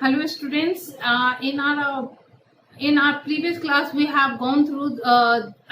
Hello students, in our previous class we have gone through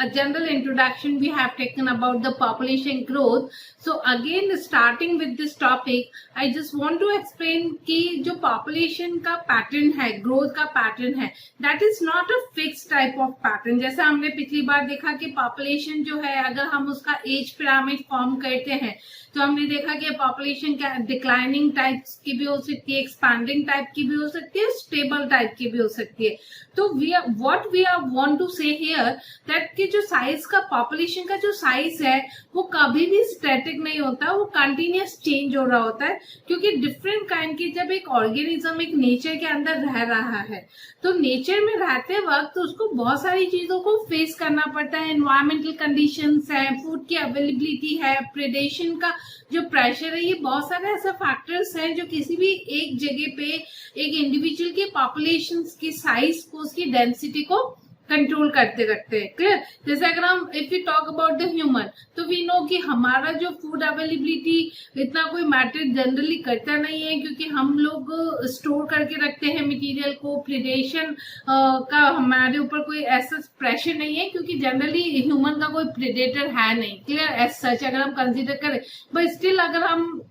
a general introduction we have taken about the population growth. So again starting with this topic I just want to explain कि जो population का pattern है, growth का pattern है, that is not a fixed type of pattern. जैसा हमने पिछली बार देखा कि population जो है अगर हम उसका age pyramid form करते हैं तो हमने देखा कि पॉपुलेशन क्या डिक्लाइनिंग टाइप की भी हो सकती है, एक्सपैंडिंग टाइप की भी हो सकती है, स्टेबल टाइप की भी हो सकती है. तो what we are want to say here that कि जो साइज का पॉपुलेशन का जो साइज है वो कभी भी स्टैटिक नहीं होता, वो कंटिन्यूअस चेंज हो रहा होता है क्योंकि डिफरेंट काइंड की जब एक ऑर्गेनिज्म एक नेचर के अंदर रह रहा है तो नेचर में रहते वक्त उसको बहुत सारी चीजों को फेस करना पड़ता है. एनवायरमेंटल कंडीशंस है, फूड की अवेलेबिलिटी है, प्रेडेशन का जो प्रेशर है, ये बहुत सारे ऐसे फैक्टर्स हैं जो किसी भी एक जगह पे एक इंडिविजुअल की पॉपुलेशन की साइज को, उसकी डेंसिटी को कंट्रोल करते रखते हैं. क्लियर? जैसे अगर हम if you talk about the human तो वी नो कि हमारा जो फूड अवेलेबिलिटी इतना कोई मैटर जनरली करता नहीं है क्योंकि हम लोग स्टोर करके रखते हैं मटेरियल को. प्रेडेशन का हमारे ऊपर कोई ऐसा प्रेशर नहीं है क्योंकि जनरली ह्यूमन का कोई प्रेडेटर है नहीं. क्लियर? एज सच अगर हम कंसिडर करें, बट स्टिल अगर हम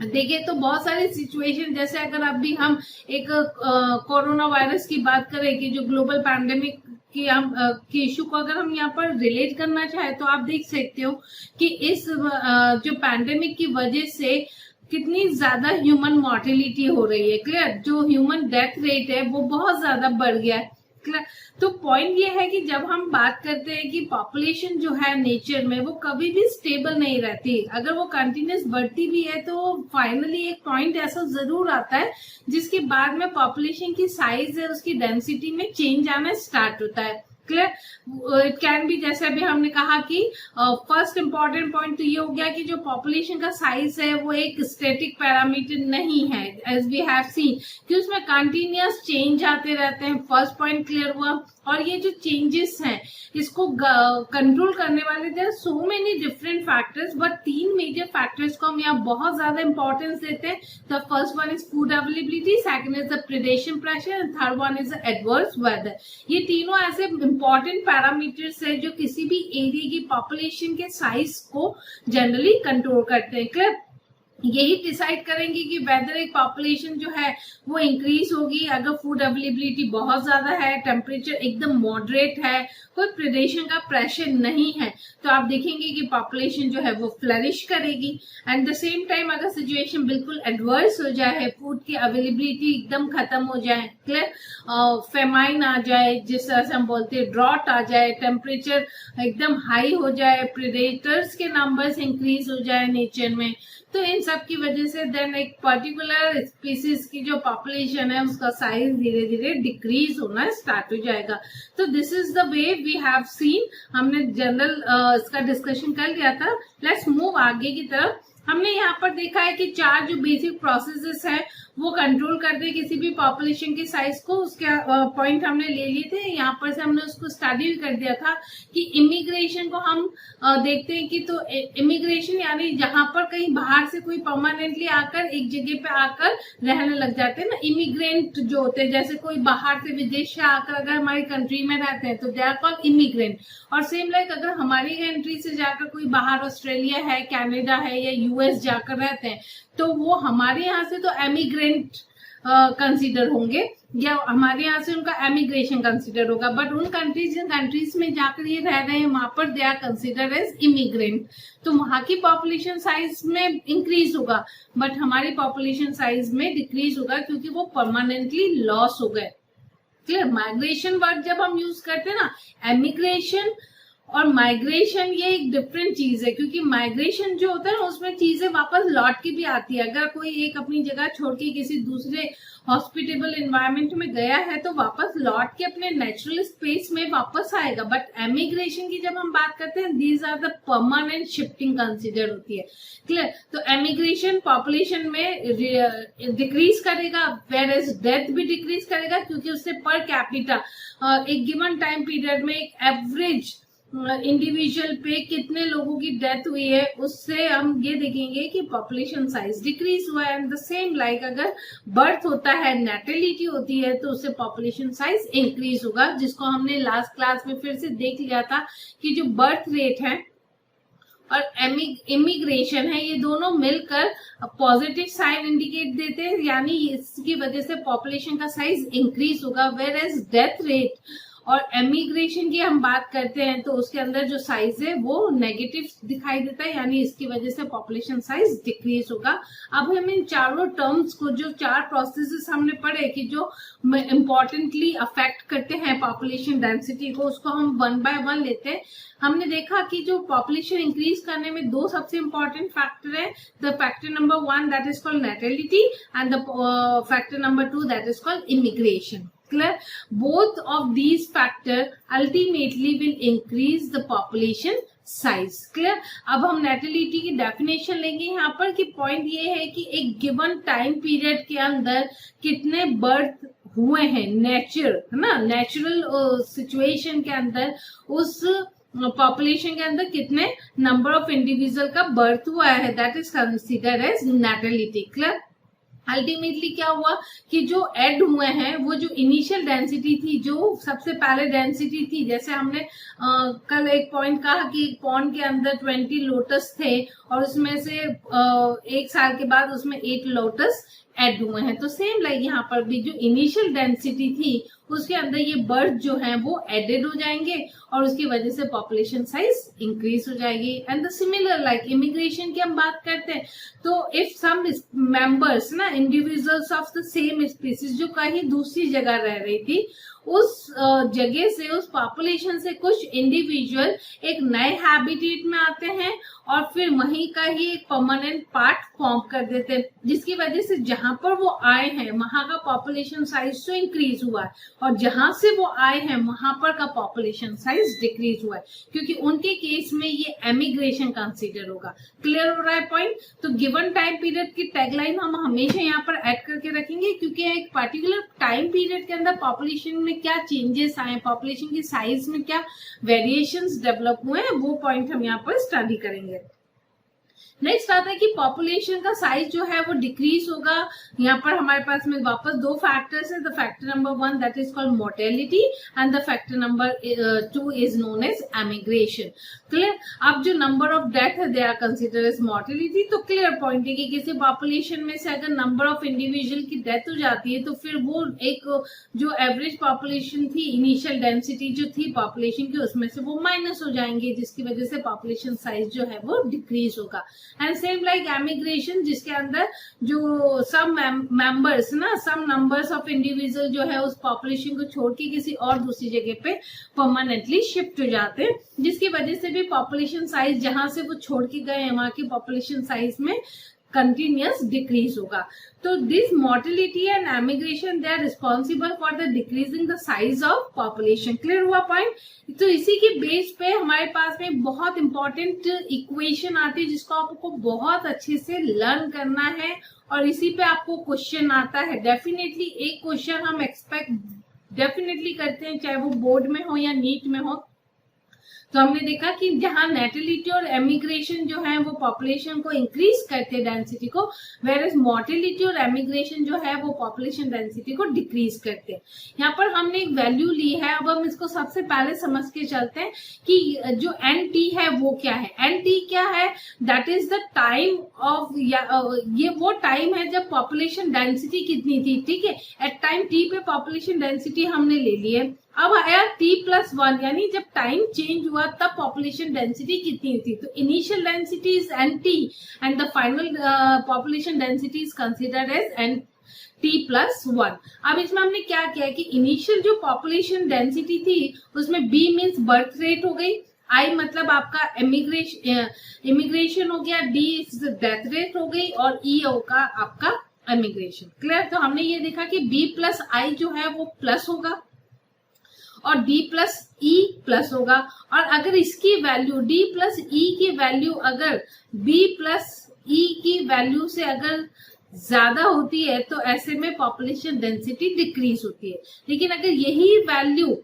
देखिए तो बहुत सारी सिचुएशन, जैसे अगर अभी हम एक कोरोना वायरस की बात करें कि जो ग्लोबल पैंडेमिक कि हम की इशू को अगर हम यहाँ पर रिलेट करना चाहे तो आप देख सकते हो कि इस जो पैंडेमिक की वजह से कितनी ज्यादा ह्यूमन मॉर्टेलिटी हो रही है. क्लियर? जो ह्यूमन डेथ रेट है वो बहुत ज्यादा बढ़ गया है. तो पॉइंट ये है कि जब हम बात करते हैं कि पॉपुलेशन जो है नेचर में वो कभी भी स्टेबल नहीं रहती. अगर वो कंटिन्यूस बढ़ती भी है तो फाइनली एक पॉइंट ऐसा जरूर आता है जिसके बाद में पॉपुलेशन की साइज है उसकी डेंसिटी में चेंज आना स्टार्ट होता है. क्लियर? इट कैन बी, जैसे अभी हमने कहा कि फर्स्ट इंपॉर्टेंट पॉइंट तो ये हो गया कि जो पॉपुलेशन का साइज है वो एक स्टैटिक पैरामीटर नहीं है एज वी हैव सीन कि उसमें कंटिन्यूअस चेंज आते रहते हैं. फर्स्ट पॉइंट क्लियर हुआ. और ये जो चेंजेस हैं इसको कंट्रोल करने वाले there are so many different factors, but तीन मेजर फैक्टर्स को हम यहाँ बहुत ज्यादा इंपॉर्टेंस देते हैं. The first one is food availability, second is the predation pressure and third one is the adverse weather. ये तीनों ऐसे इंपॉर्टेंट पैरामीटर्स है जो किसी भी एरिया की पॉपुलेशन के साइज को जनरली कंट्रोल करते हैं. क्लियर? यही डिसाइड करेंगे कि वेदर एक पॉपुलेशन जो है वो इंक्रीज होगी अगर फूड अवेलेबिलिटी बहुत ज्यादा है, टेम्परेचर एकदम मॉडरेट है, कोई प्रेडेशन का प्रेशर नहीं है, तो आप देखेंगे कि पॉपुलेशन जो है वो फ्लरिश करेगी. एंड द सेम टाइम अगर सिचुएशन बिल्कुल एडवर्स हो जाए, फूड की अवेलेबिलिटी एकदम खत्म हो जाए, क्लियर, फेमाइन आ जाए, जिस तरह से हम बोलते हैं ड्रॉट आ जाए, टेम्परेचर एकदम हाई हो जाए, प्रेडेटर्स के नंबर्स इंक्रीज हो जाए नेचर में, तो इन सब की वजह से देन एक पर्टिकुलर स्पीसीज की जो पॉपुलेशन है उसका साइज धीरे धीरे डिक्रीज होना स्टार्ट हो जाएगा. तो this is the way we have seen. हमने जनरल इसका डिस्कशन कर लिया था. लेट्स मूव आगे की तरफ. हमने यहाँ पर देखा है कि चार जो बेसिक प्रोसेसेस है वो कंट्रोल करते हैं किसी भी पॉपुलेशन की साइज को. उसके पॉइंट हमने ले लिए थे, यहाँ पर से हमने उसको स्टडी भी कर दिया था कि इमिग्रेशन को हम देखते हैं कि तो इमिग्रेशन यानी जहां पर कहीं बाहर से कोई परमानेंटली आकर एक जगह पे आकर रहने लग जाते हैं ना, इमिग्रेंट जो होते हैं, जैसे कोई बाहर से विदेश से आकर अगर हमारी कंट्री में रहते हैं तो दे आर कॉल्ड इमिग्रेंट. और सेम लाइक अगर हमारी कंट्री से जाकर कोई बाहर ऑस्ट्रेलिया है, कनाडा है या यूएस जाकर रहते हैं तो वो हमारे यहाँ से तो एमिग्रेंट कंसीडर होंगे या हमारे यहाँ से उनका एमिग्रेशन कंसीडर होगा. बट उन कंट्रीज में जाकर ये रह रहे हैं वहां पर they are consider as immigrant. तो वहां की पॉपुलेशन साइज में इंक्रीज होगा बट हमारी पॉपुलेशन साइज में डिक्रीज होगा क्योंकि वो परमानेंटली लॉस हो गए. क्लियर? माइग्रेशन वर्ड जब हम यूज करते हैं ना, एमिग्रेशन और माइग्रेशन ये एक डिफरेंट चीज है क्योंकि माइग्रेशन जो होता है ना उसमें चीजें वापस लौट के भी आती है. अगर कोई एक अपनी जगह छोड़ के किसी दूसरे हॉस्पिटेबल एनवायरनमेंट में गया है तो वापस लौट के अपने नेचुरल स्पेस में वापस आएगा. बट एमिग्रेशन की जब हम बात करते हैं these are the permanent shifting consider होती है. क्लियर? तो एमिग्रेशन पॉपुलेशन में डिक्रीज करेगा वेयर एज डेथ भी डिक्रीज करेगा क्योंकि उससे पर कैपिटा एक गिवन टाइम पीरियड में एक एवरेज इंडिविजुअल पे कितने लोगों की डेथ हुई है, उससे हम ये देखेंगे कि पॉपुलेशन साइज डिक्रीज हुआ है। एंड द सेम लाइक अगर बर्थ होता है, नेटेलिटी होती है, तो उससे पॉपुलेशन साइज इंक्रीज होगा, जिसको हमने लास्ट क्लास में फिर से देख लिया था कि जो बर्थ रेट है और इमिग्रेशन है, ये दोनों मिलकर पॉजिटिव साइन इंडिकेट देते हैं, यानी इसकी वजह से पॉपुलेशन का साइज इंक्रीज होगा। वेयर एज डेथ रेट और एमिग्रेशन की हम बात करते हैं तो उसके अंदर जो साइज है वो नेगेटिव दिखाई देता है, यानी इसकी वजह से पॉपुलेशन साइज डिक्रीज होगा। अब हम इन चारों टर्म्स को, जो चार प्रोसेसेस हमने पढ़े कि जो इम्पोर्टेंटली अफेक्ट करते हैं पॉपुलेशन डेंसिटी को, उसको हम वन बाय वन लेते हैं। हमने देखा कि जो पॉपुलेशन इंक्रीज करने में दो सबसे इंपॉर्टेंट फैक्टर है, the factor number 1 that is called natality and the factor number 2 that is called immigration. Clear? Both of these factors ultimately will increase the population size. Clear? अब हम natality की definition लेंगे यहाँ पर कि point ये है कि एक गिवन टाइम पीरियड के अंदर कितने बर्थ हुए हैं, नेचर है ना, नेचुरल सिचुएशन के अंदर उस पॉपुलेशन के अंदर कितने नंबर ऑफ इंडिविजुअल का बर्थ हुआ है, that is considered as natality. Clear? Ultimately क्या हुआ कि जो ऐड हुए हैं वो जो इनिशियल डेंसिटी थी, जो सबसे पहले डेंसिटी थी, जैसे हमने कल एक पॉइंट कहा कि पॉन्ड के अंदर 20 लोटस थे और उसमें से एक साल के बाद उसमें 8 लोटस ऐड हुए हैं, तो सेम लाइक यहाँ पर भी जो इनिशियल डेंसिटी थी उसके अंदर ये बर्थ जो है वो एडेड हो जाएंगे और उसकी वजह से पॉपुलेशन साइज इंक्रीज हो जाएगी। And the similar like immigration की हम बात करते हैं तो इफ सम मेंबर्स ना, individuals of the same species जो कहीं दूसरी जगह रह रही थी, उस जगह से, उस पॉपुलेशन से कुछ इंडिविजुअल एक नए हैबिटेट में आते हैं और फिर वहीं का ही एक परमानेंट पार्ट फॉर्म कर देते हैं, जिसकी वजह से जहां पर वो आए हैं वहां का पॉपुलेशन साइज तो इंक्रीज हुआ है और जहां से वो आए हैं वहां पर का पॉपुलेशन साइज डिक्रीज हुआ है, क्योंकि उनके केस में ये एमिग्रेशन कंसीडर होगा। क्लियर हो रहा है पॉइंट? तो गिवन टाइम पीरियड की टैगलाइन हम हमेशा यहाँ पर ऐड करके रखेंगे, क्योंकि एक पर्टिकुलर टाइम पीरियड के अंदर पॉपुलेशन में क्या चेंजेस आए, पॉपुलेशन की साइज में क्या वेरिएशंस डेवलप हुए हैं, वो पॉइंट हम यहाँ पर स्टडी करेंगे। नेक्स्ट आता है कि पॉपुलेशन का साइज जो है वो डिक्रीज होगा। यहाँ पर हमारे पास में वापस दो फैक्टर्स है, the factor number 1 that is called mortality and the factor number 2 is known as emigration. Clear? अब जो नंबर ऑफ डेथ है they are consider as mortality. तो क्लियर पॉइंट है कि किसी पॉपुलेशन में से अगर नंबर ऑफ इंडिविजुअल की डेथ हो जाती है तो फिर वो एक जो एवरेज पॉपुलेशन थी, इनिशियल डेंसिटी जो थी पॉपुलेशन की, उसमें से वो माइनस हो जाएंगे, जिसकी वजह से पॉपुलेशन साइज जो है वो डिक्रीज होगा। एंड सेम लाइक एमिग्रेशन, जिसके अंदर जो सम मेंबर्स ना, सम नंबर्स ऑफ इंडिविजुअल जो है उस पॉपुलेशन को छोड़ के किसी और दूसरी जगह पे परमानेंटली शिफ्ट हो जाते हैं, जिसकी वजह से भी पॉपुलेशन साइज जहां से वो छोड़ के गए हैं वहां की पॉपुलेशन साइज में कंटिन्यूअस डिक्रीज होगा। तो this mortality and emigration they are responsible for the decreasing the size of population. Clear हुआ पॉइंट? तो इसी के बेस पे हमारे पास में बहुत इंपॉर्टेंट इक्वेशन आती है जिसको आपको बहुत अच्छे से लर्न करना है और इसी पे आपको क्वेश्चन आता है। डेफिनेटली एक क्वेश्चन हम एक्सपेक्ट डेफिनेटली करते हैं, चाहे वो बोर्ड में हो या नीट में हो। तो हमने देखा कि जहां नेटेलिटी और एमिग्रेशन जो है वो पॉपुलेशन को इंक्रीज करते हैं डेंसिटी को, वेयरएज मोर्टेलिटी और एमिग्रेशन जो है वो पॉपुलेशन डेंसिटी को डिक्रीज करते हैं। यहाँ पर हमने एक वैल्यू ली है, अब हम इसको सबसे पहले समझ के चलते हैं कि जो NT है वो क्या है। NT क्या है? That is the time of, ये वो टाइम है जब पॉपुलेशन डेंसिटी कितनी थी। ठीक है, एट टाइम T पे पॉपुलेशन डेंसिटी हमने ले ली है। अब आया T+1, यानी जब टाइम चेंज हुआ तब पॉपुलेशन डेंसिटी कितनी थी। तो initial density is NT and the final population density is considered as T+1। अब इसमें हमने क्या किया कि इनिशियल जो पॉपुलेशन डेंसिटी थी उसमें B मीन्स बर्थ रेट हो गई, I मतलब आपका इमिग्रेशन हो गया, D डेथ रेट हो गई और E होगा आपका इमिग्रेशन। क्लियर? तो हमने ये देखा कि B+I जो है वो प्लस होगा और D+E प्लस होगा, और अगर इसकी वैल्यू D+E की वैल्यू अगर B+E की वैल्यू से अगर ज्यादा होती है तो ऐसे में पॉपुलेशन डेंसिटी डिक्रीज होती है। लेकिन अगर यही वैल्यू,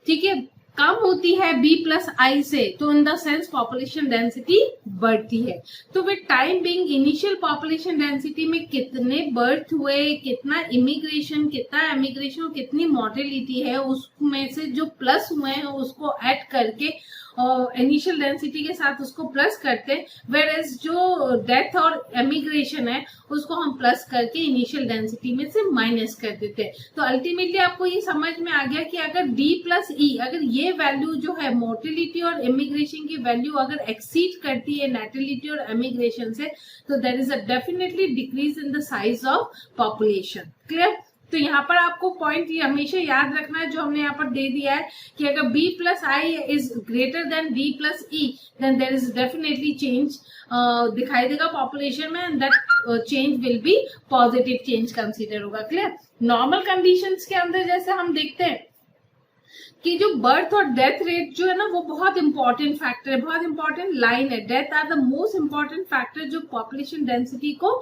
ठीक है, कम होती है बी प्लस आई से, तो in the sense population density बढ़ती है। तो with time being initial population density में कितने बर्थ हुए, कितना इमिग्रेशन, कितना एमिग्रेशन और कितनी मॉर्टेलिटी है, उसमें से जो प्लस हुए हैं उसको ऐड करके और इनिशियल डेंसिटी के साथ उसको प्लस करते हैं, वेयर एज जो डेथ और एमिग्रेशन है उसको हम प्लस करके इनिशियल डेंसिटी में से माइनस कर देते हैं। तो अल्टीमेटली आपको ये समझ में आ गया कि अगर D प्लस ई, अगर ये वैल्यू जो है मोर्टेलिटी और इमिग्रेशन की वैल्यू अगर एक्सीड करती है नेटेलिटी और एमिग्रेशन से, तो there is a definitely decrease in the size of population. Clear? तो यहाँ पर आपको पॉइंट ये हमेशा याद रखना है जो हमने यहाँ पर दे दिया है कि अगर B plus I is greater than D plus E, then there is definitely change दिखाई देगा पॉपुलेशन में, and that change will be positive change consider होगा। क्लियर? नॉर्मल कंडीशंस के अंदर जैसे हम देखते हैं कि जो बर्थ और डेथ रेट जो है ना वो बहुत इंपॉर्टेंट फैक्टर है, बहुत इंपॉर्टेंट लाइन है। Death are the most important factor जो पॉपुलेशन डेंसिटी को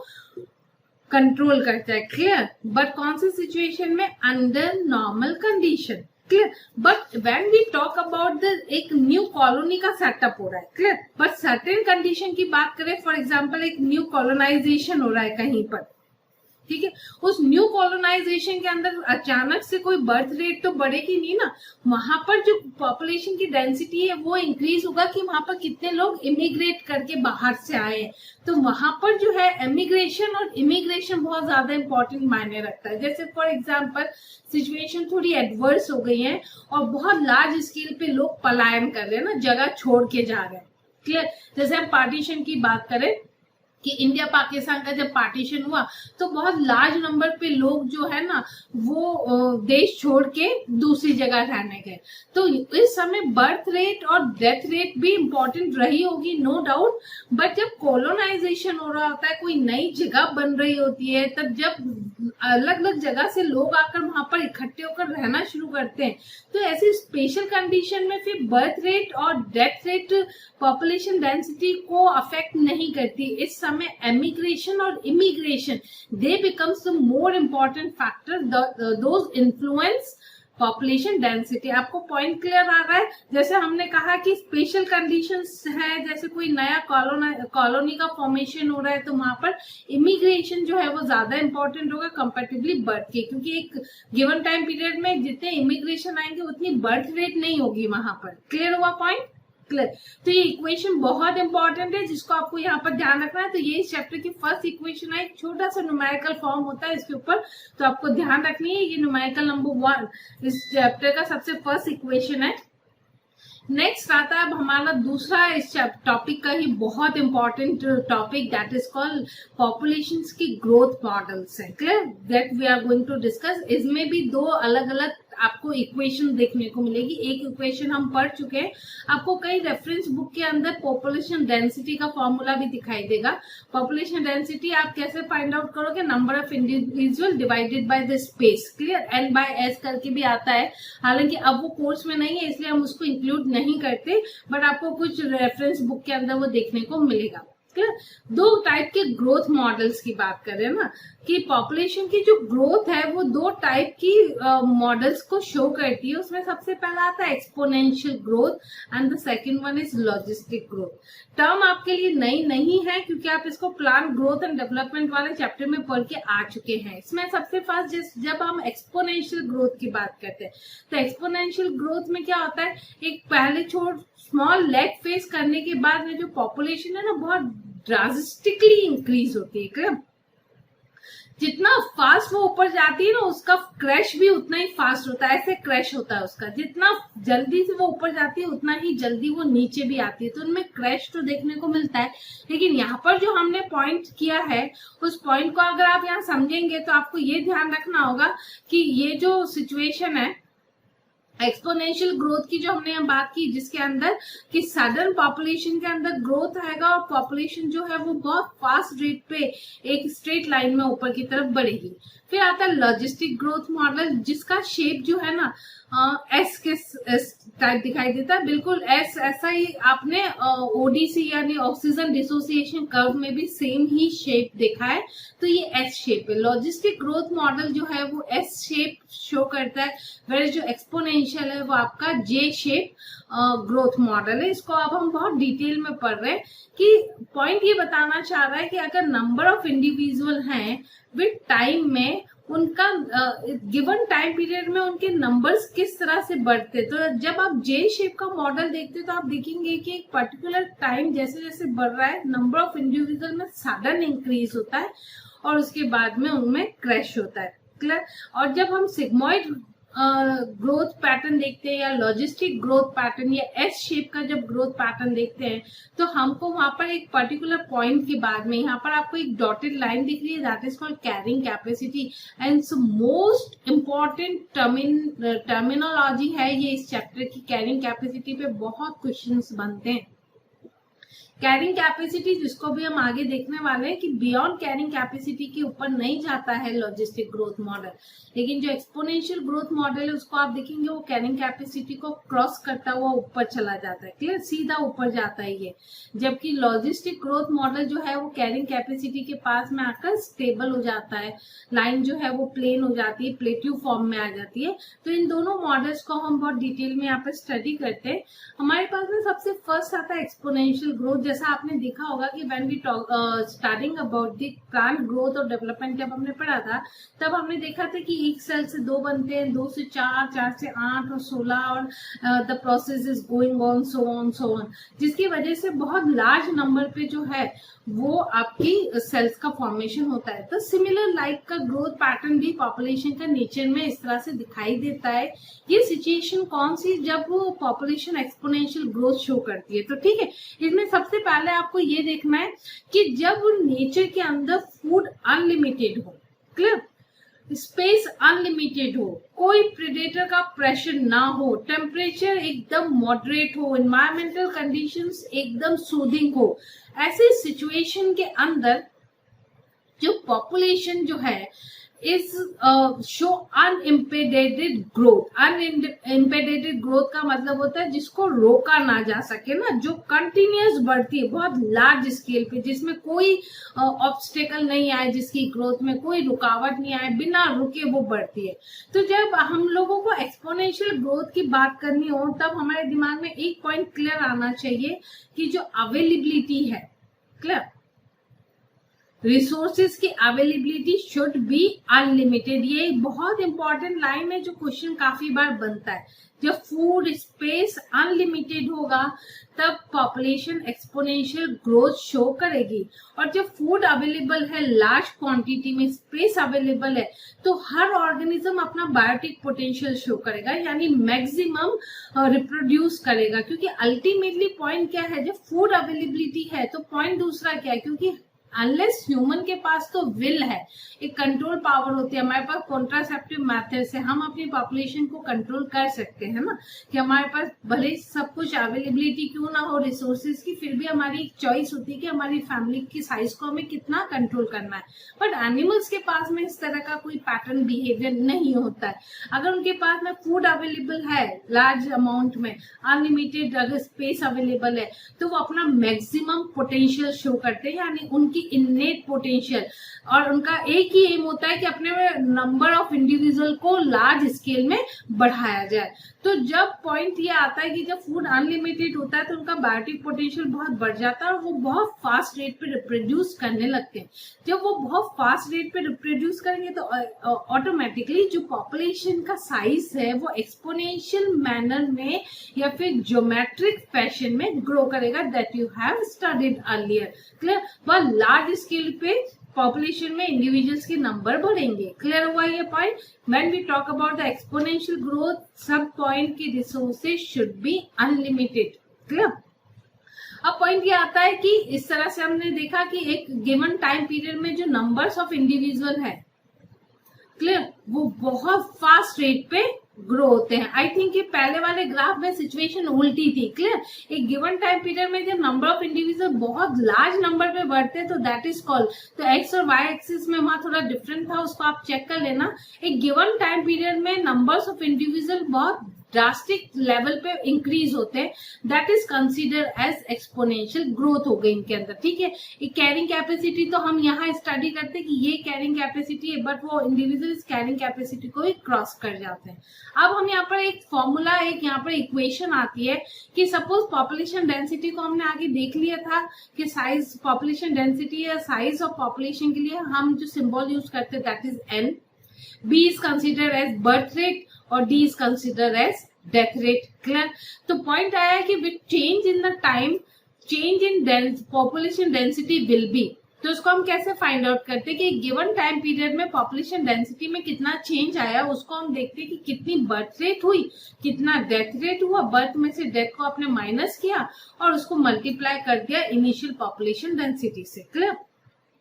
कंट्रोल करता है। क्लियर? बट कौन सी सिचुएशन में? Under normal condition. Clear? But when we talk about the एक न्यू कॉलोनी का सेटअप हो रहा है, क्लियर, बट सर्टेन कंडीशन की बात करें, फॉर एग्जांपल एक न्यू कॉलोनाइजेशन हो रहा है कहीं पर, ठीक है, उस न्यू कॉलोनाइजेशन के अंदर अचानक से कोई बर्थ रेट तो बढ़ेगी नहीं ना, वहां पर जो पॉपुलेशन की डेंसिटी है वो इंक्रीज होगा कि वहां पर कितने लोग इमिग्रेट करके बाहर से आए हैं। तो वहां पर जो है एमिग्रेशन और इमिग्रेशन बहुत ज्यादा इंपॉर्टेंट मायने रखता है। जैसे फॉर एग्जांपल सिचुएशन थोड़ी एडवर्स हो गई है और बहुत लार्ज स्केल पे लोग पलायन कर रहे हैं ना, जगह छोड़ के जा रहे हैं। क्लियर? जैसे हम पार्टीशन की बात करें कि इंडिया पाकिस्तान का जब पार्टीशन हुआ तो बहुत लार्ज नंबर पे लोग जो है ना वो देश छोड़ के दूसरी जगह रहने गए। तो इस समय बर्थ रेट और डेथ रेट भी इम्पोर्टेंट रही होगी, नो डाउट। बट जब कॉलोनाइजेशन हो रहा होता है, कोई नई जगह बन रही होती है, तब जब अलग अलग जगह से लोग आकर वहां पर इकट्ठे होकर रहना शुरू करते हैं, तो ऐसी स्पेशल कंडीशन में फिर बर्थ रेट और डेथ रेट पॉपुलेशन डेंसिटी को अफेक्ट नहीं करती। इस समय एमिग्रेशन और immigration they becomes the more important factor, those influence population density. आपको पॉइंट क्लियर आ रहा है? जैसे हमने कहा कि स्पेशल कंडीशंस है, जैसे कोई नया कॉलोनी का फॉर्मेशन हो रहा है, तो वहां पर इमिग्रेशन जो है वो ज्यादा इंपॉर्टेंट होगा कंपैरेटिवली बर्थ के, क्योंकि एक गिवन टाइम पीरियड में जितने इमिग्रेशन आएंगे उतनी बर्थ रेट नहीं होगी वहां पर। क्लियर हुआ पॉइंट? क्लियर? तो ये इक्वेशन बहुत इंपॉर्टेंट है जिसको आपको यहाँ पर ध्यान रखना है। तो ये इस चैप्टर की फर्स्ट इक्वेशन है, एक छोटा सा न्यूमेरिकल फॉर्म होता है इसके ऊपर, तो आपको ध्यान रखनी है। ये न्यूमेरिकल नंबर 1 इस चैप्टर का सबसे फर्स्ट इक्वेशन है। नेक्स्ट आता है अब हमारा दूसरा इस टॉपिक का ही बहुत important topic, that is called populations की ग्रोथ मॉडल्स है। Clear? That we are going to discuss. इसमें भी दो अलग अलग आपको इक्वेशन देखने को मिलेगी। एक इक्वेशन हम पढ़ चुके हैं, आपको कई रेफरेंस बुक के अंदर पॉपुलेशन डेंसिटी का फॉर्मूला भी दिखाई देगा। पॉपुलेशन डेंसिटी आप कैसे फाइंड आउट करोगे? Number of individual divided by the space. Clear? N by S करके भी आता है, हालांकि अब वो कोर्स में नहीं है इसलिए हम उसको इंक्लूड नहीं करते, बट आपको कुछ रेफरेंस बुक के अंदर वो देखने को मिलेगा। क्लियर? दो टाइप के ग्रोथ मॉडल्स की बात करें ना, कि पॉपुलेशन की जो ग्रोथ है वो दो टाइप की मॉडल्स को शो करती है। उसमें सबसे पहला आता है exponential growth and the second one is logistic growth. Term आपके लिए नई नहीं है क्योंकि आप इसको प्लांट ग्रोथ एंड डेवलपमेंट वाले चैप्टर में पढ़ के आ चुके हैं। इसमें सबसे फर्स्ट जब हम एक्सपोनेंशियल ग्रोथ की बात करते हैं तो एक्सपोनेंशियल ग्रोथ में क्या होता है, एक पहले स्मॉल लेग फेस करने के बाद में जो पॉपुलेशन है ना बहुत ड्रास्टिकली इंक्रीज होती है। क्लियर? जितना फास्ट वो ऊपर जाती है ना उसका क्रैश भी उतना ही फास्ट होता है, ऐसे क्रैश होता है उसका। जितना जल्दी से वो ऊपर जाती है उतना ही जल्दी वो नीचे भी आती है, तो उनमें क्रैश तो देखने को मिलता है। लेकिन यहाँ पर जो हमने पॉइंट किया है उस पॉइंट को अगर आप यहाँ समझेंगे तो आपको ये ध्यान रखना होगा कि ये जो सिचुएशन है एक्सपोनेंशियल ग्रोथ की जो हमने बात की, जिसके अंदर कि सडन पॉपुलेशन के अंदर ग्रोथ आएगा और पॉपुलेशन जो है वो बहुत फास्ट रेट पे एक स्ट्रेट लाइन में ऊपर की तरफ बढ़ेगी। फिर आता है लॉजिस्टिक ग्रोथ मॉडल, जिसका शेप जो है ना एस के टाइप दिखाई देता है, बिल्कुल एस ऐसा ही आपने ओडीसी यानी ऑक्सीजन डिसोसिएशन कर्व में भी सेम ही शेप देखा है, तो ये एस शेप है। लॉजिस्टिक ग्रोथ मॉडल जो है वो एस शेप शो करता है, वेयर जो एक्सपोनेंशियल है वो आपका जे शेप ग्रोथ मॉडल है। इसको अब हम बहुत डिटेल में पढ़ रहे हैं कि पॉइंट ये बताना चाह रहा है कि अगर नंबर ऑफ इंडिविजुअल हैं विद टाइम में उनका गिवन टाइम पीरियड में उनके नंबर्स किस तरह से बढ़ते, तो जब आप जे शेप का मॉडल देखते तो आप देखेंगे कि एक पर्टिकुलर टाइम जैसे जैसे बढ़ रहा है नंबर ऑफ इंडिविजुअल में सडन इंक्रीज होता है और उसके बाद में उनमें क्रैश होता है। क्लियर। और जब हम सिग्मॉइड ग्रोथ पैटर्न देखते हैं या लॉजिस्टिक ग्रोथ पैटर्न या एस शेप का जब ग्रोथ पैटर्न देखते हैं तो हमको वहां पर एक पर्टिकुलर पॉइंट के बाद में यहाँ पर आपको एक डॉटेड लाइन दिख रही है, that is called carrying capacity and most important terminology है ये इस चैप्टर की। कैरिंग कैपेसिटी पे बहुत क्वेश्चंस बनते हैं। कैरिंग कैपेसिटी जिसको भी हम आगे देखने वाले हैं कि बियॉन्ड कैरिंग कैपेसिटी के ऊपर नहीं जाता है लॉजिस्टिक ग्रोथ मॉडल, लेकिन जो एक्सपोनेंशियल ग्रोथ मॉडल है उसको आप देखेंगे वो कैरिंग कैपेसिटी को क्रॉस करता हुआ ऊपर चला जाता है। क्लियर, सीधा ऊपर जाता है ये, जबकि लॉजिस्टिक ग्रोथ मॉडल जो है वो कैरिंग कैपेसिटी के पास में आकर स्टेबल हो जाता है, लाइन जो है वो प्लेन हो जाती है, प्लेट्यू फॉर्म में आ जाती है। तो इन दोनों मॉडल्स को हम बहुत डिटेल में यहाँ पे स्टडी करते हैं। हमारे पास में सबसे फर्स्ट आता है एक्सपोनेंशियल ग्रोथ। जैसा आपने देखा होगा कि when we talk starting about the plant growth और डेवलपमेंट जब हमने पढ़ा था तब हमने देखा था कि एक सेल से 2 बनते हैं, 2 से 4, 4 से 8 और 16 और the process is going on so on, जिसकी वजह से बहुत लार्ज नंबर पे जो है वो आपकी सेल्स का फॉर्मेशन होता है। तो सिमिलर लाइक का ग्रोथ पैटर्न भी पॉपुलेशन का नेचर में इस तरह से दिखाई देता है। ये सिचुएशन कौन सी, जब वो पॉपुलेशन एक्सपोनेंशियल ग्रोथ शो करती है। तो ठीक है, इसमें सबसे पहले आपको ये देखना है कि जब नेचर के अंदर फूड अनलिमिटेड हो, क्लियर, स्पेस अनलिमिटेड हो, कोई प्रेडेटर का प्रेशर ना हो, टेम्परेचर एकदम मॉडरेट हो, एनवायरमेंटल कंडीशंस एकदम सूदिंग हो, ऐसे सिचुएशन के अंदर जो पॉपुलेशन जो है इज शो अनइम्पेडेड ग्रोथ। अनइम्पेडेड ग्रोथ का मतलब होता है जिसको रोका ना जा सके ना, जो कंटिन्यूअस बढ़ती है बहुत लार्ज स्केल पे, जिसमें कोई ऑब्स्टेकल नहीं आए, जिसकी ग्रोथ में कोई रुकावट नहीं आए, बिना रुके वो बढ़ती है। तो जब हम लोगों को एक्सपोनेंशियल ग्रोथ की बात करनी हो तब हमारे दिमाग में एक पॉइंट क्लियर आना चाहिए कि जो अवेलेबिलिटी है, क्लियर, रिसोर्सेज की अवेलेबिलिटी शुड बी अनलिमिटेड। ये बहुत इंपॉर्टेंट लाइन है जो क्वेश्चन काफी बार बनता है। जब फूड स्पेस अनलिमिटेड होगा तब पॉपुलेशन एक्सपोनेंशियल ग्रोथ शो करेगी, और जब फूड अवेलेबल है लार्ज क्वांटिटी में, स्पेस अवेलेबल है, तो हर ऑर्गेनिज्म अपना बायोटिक पोटेंशियल शो करेगा, यानी मैक्सिमम रिप्रोड्यूस करेगा। क्योंकि अल्टीमेटली पॉइंट क्या है, जब फूड अवेलेबिलिटी है तो पॉइंट दूसरा क्या है, क्योंकि अनलेस ह्यूमन के पास तो विल है, एक कंट्रोल पावर होती है, हमारे पास कॉन्ट्रासेप्टिव मेथड से हम अपनी पॉपुलेशन को कंट्रोल कर सकते हैं ना, कि हमारे पास भले सब कुछ अवेलेबिलिटी क्यों ना हो रिसोर्सेज की, फिर भी हमारी एक चॉइस होती है कि हमारी फैमिली की साइज को हमें कितना कंट्रोल करना है। बट एनिमल्स के पास में इस तरह का कोई पैटर्न बिहेवियर नहीं होता है। अगर उनके पास में फूड अवेलेबल है लार्ज अमाउंट में, अनलिमिटेड अगर स्पेस अवेलेबल है, तो वो अपना मैक्सिमम पोटेंशियल शो करते हैं, यानी उनकी इननेट पोटेंशियल, और उनका एक ही एम होता है कि अपने नंबर ऑफ इंडिविजुअल को लार्ज स्केल में बढ़ाया जाए। तो जब पॉइंट ये आता है कि जब फूड अनलिमिटेड होता है तो उनका बायोटिक पोटेंशियल बहुत बढ़ जाता है और वो बहुत फास्ट रेट पे रिप्रोड्यूस करने लगते हैं। जब वो बहुत फास्ट रेट पे रिप्रोड्यूस करेंगे तो ऑटोमेटिकली जो पॉपुलेशन का साइज है वो एक्सपोनेंशियल मैनर में या फिर ज्योमेट्रिक फैशन में ग्रो करेगा, that you have studied earlier. Clear, वह लार्ज स्केल पे पॉपुलेशन में इंडिविजुअल्स के नंबर बढ़ेंगे। क्लियर हुआ ये point. When we talk about the exponential growth, सब पॉइंट की resources should be unlimited. Clear. अब पॉइंट ये आता है कि इस तरह से हमने देखा कि एक गिवन टाइम पीरियड में जो नंबर्स ऑफ इंडिविजुअल है, क्लियर, वो बहुत फास्ट रेट पे ग्रो होते हैं। आई थिंक ये पहले वाले ग्राफ में सिचुएशन उल्टी थी, क्लियर। एक गिवन टाइम पीरियड में जब नंबर ऑफ इंडिविजुअल बहुत लार्ज नंबर पे बढ़ते तो दैट इज कॉल्ड, तो एक्स और वाई एक्सिस में वहां थोड़ा डिफरेंट था, उसको आप चेक कर लेना। एक गिवन टाइम पीरियड में नंबर्स ऑफ इंडिविजुअल बहुत ड्रास्टिक लेवल पे इंक्रीज होते हैं, that is consider as exponential growth हो गई इनके अंदर, ठीक है। एक कैरिंग कैपेसिटी तो हम यहाँ स्टडी करते हैं कि ये कैरिंग कैपेसिटी है, बट वो इंडिविजुअल इस कैरिंग कैपेसिटी को भी क्रॉस कर जाते हैं। अब हम यहाँ पर एक फॉर्मूला, एक यहाँ पर इक्वेशन आती है कि सपोज पॉपुलेशन डेंसिटी को हमने आगे देख लिया था कि साइज, पॉपुलेशन डेंसिटी या साइज ऑफ पॉपुलेशन के लिए हम जो सिंबल यूज करते हैं that is N, B is consider as birth rate और D is consider as death rate, clear. तो पॉइंट आया है कि with change in the time change in population density will be. तो उसको हम कैसे फाइंड आउट करते हैं कि गिवन टाइम पीरियड में पॉपुलेशन डेंसिटी में कितना चेंज आया, उसको हम देखते हैं कि कितनी बर्थ रेट हुई, कितना डेथ रेट हुआ, बर्थ में से डेथ को आपने माइनस किया और उसको मल्टीप्लाई कर दिया इनिशियल पॉपुलेशन डेंसिटी से, क्लियर।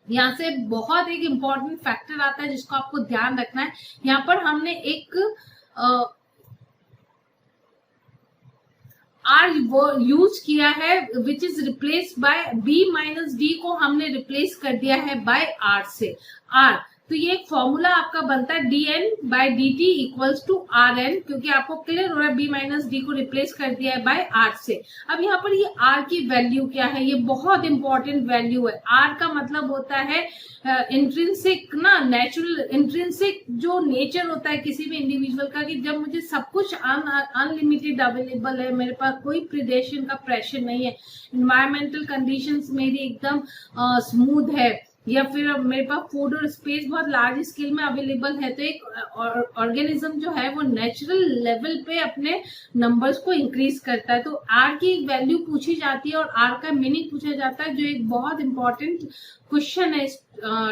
यहाँ से बहुत एक इम्पॉर्टेंट फैक्टर आता है जिसको आपको ध्यान रखना है। यहाँ पर हमने एक आर यूज किया है which is replace by B minus D को हमने रिप्लेस कर दिया है बाय आर से, आर। तो ये एक फॉर्मूला आपका बनता है D N by D T equals to R N, क्योंकि आपको क्लियर हो रहा है बी माइनस डी को रिप्लेस कर दिया है बाय आर से। अब यहाँ पर ये आर की वैल्यू क्या है, ये बहुत इंपॉर्टेंट वैल्यू है। आर का मतलब होता है इंट्रिंसिक ना, नेचुरल इंट्रिंसिक जो नेचर होता है किसी भी इंडिविजुअल का, कि जब मुझे सब कुछ अनलिमिटेड अवेलेबल है, मेरे पास कोई प्रिडेशन का प्रेशर नहीं है, इन्वायरमेंटल कंडीशंस मेरी एकदम स्मूथ है, या फिर मेरे पास फूड और स्पेस बहुत लार्ज स्केल में अवेलेबल है, तो एक ऑर्गेनिज्म जो है वो नेचुरल लेवल पे अपने नंबर्स को इंक्रीज करता है। तो आर की एक वैल्यू पूछी जाती है और आर का मीनिंग पूछा जाता है, जो एक बहुत इंपॉर्टेंट क्वेश्चन है इस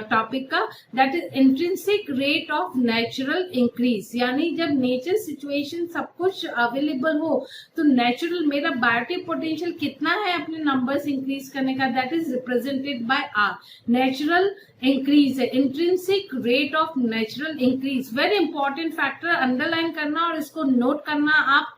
टॉपिक का, that is intrinsic rate of natural increase. यानी जब नेचर सिचुएशन सब कुछ अवेलेबल हो तो नेचुरल मेरा बायोटिक पोटेंशियल कितना है अपने नंबर्स इंक्रीज करने का, that is represented by R. Natural increase है, intrinsic rate of natural increase, very important factor, underline करना और इसको नोट करना आप।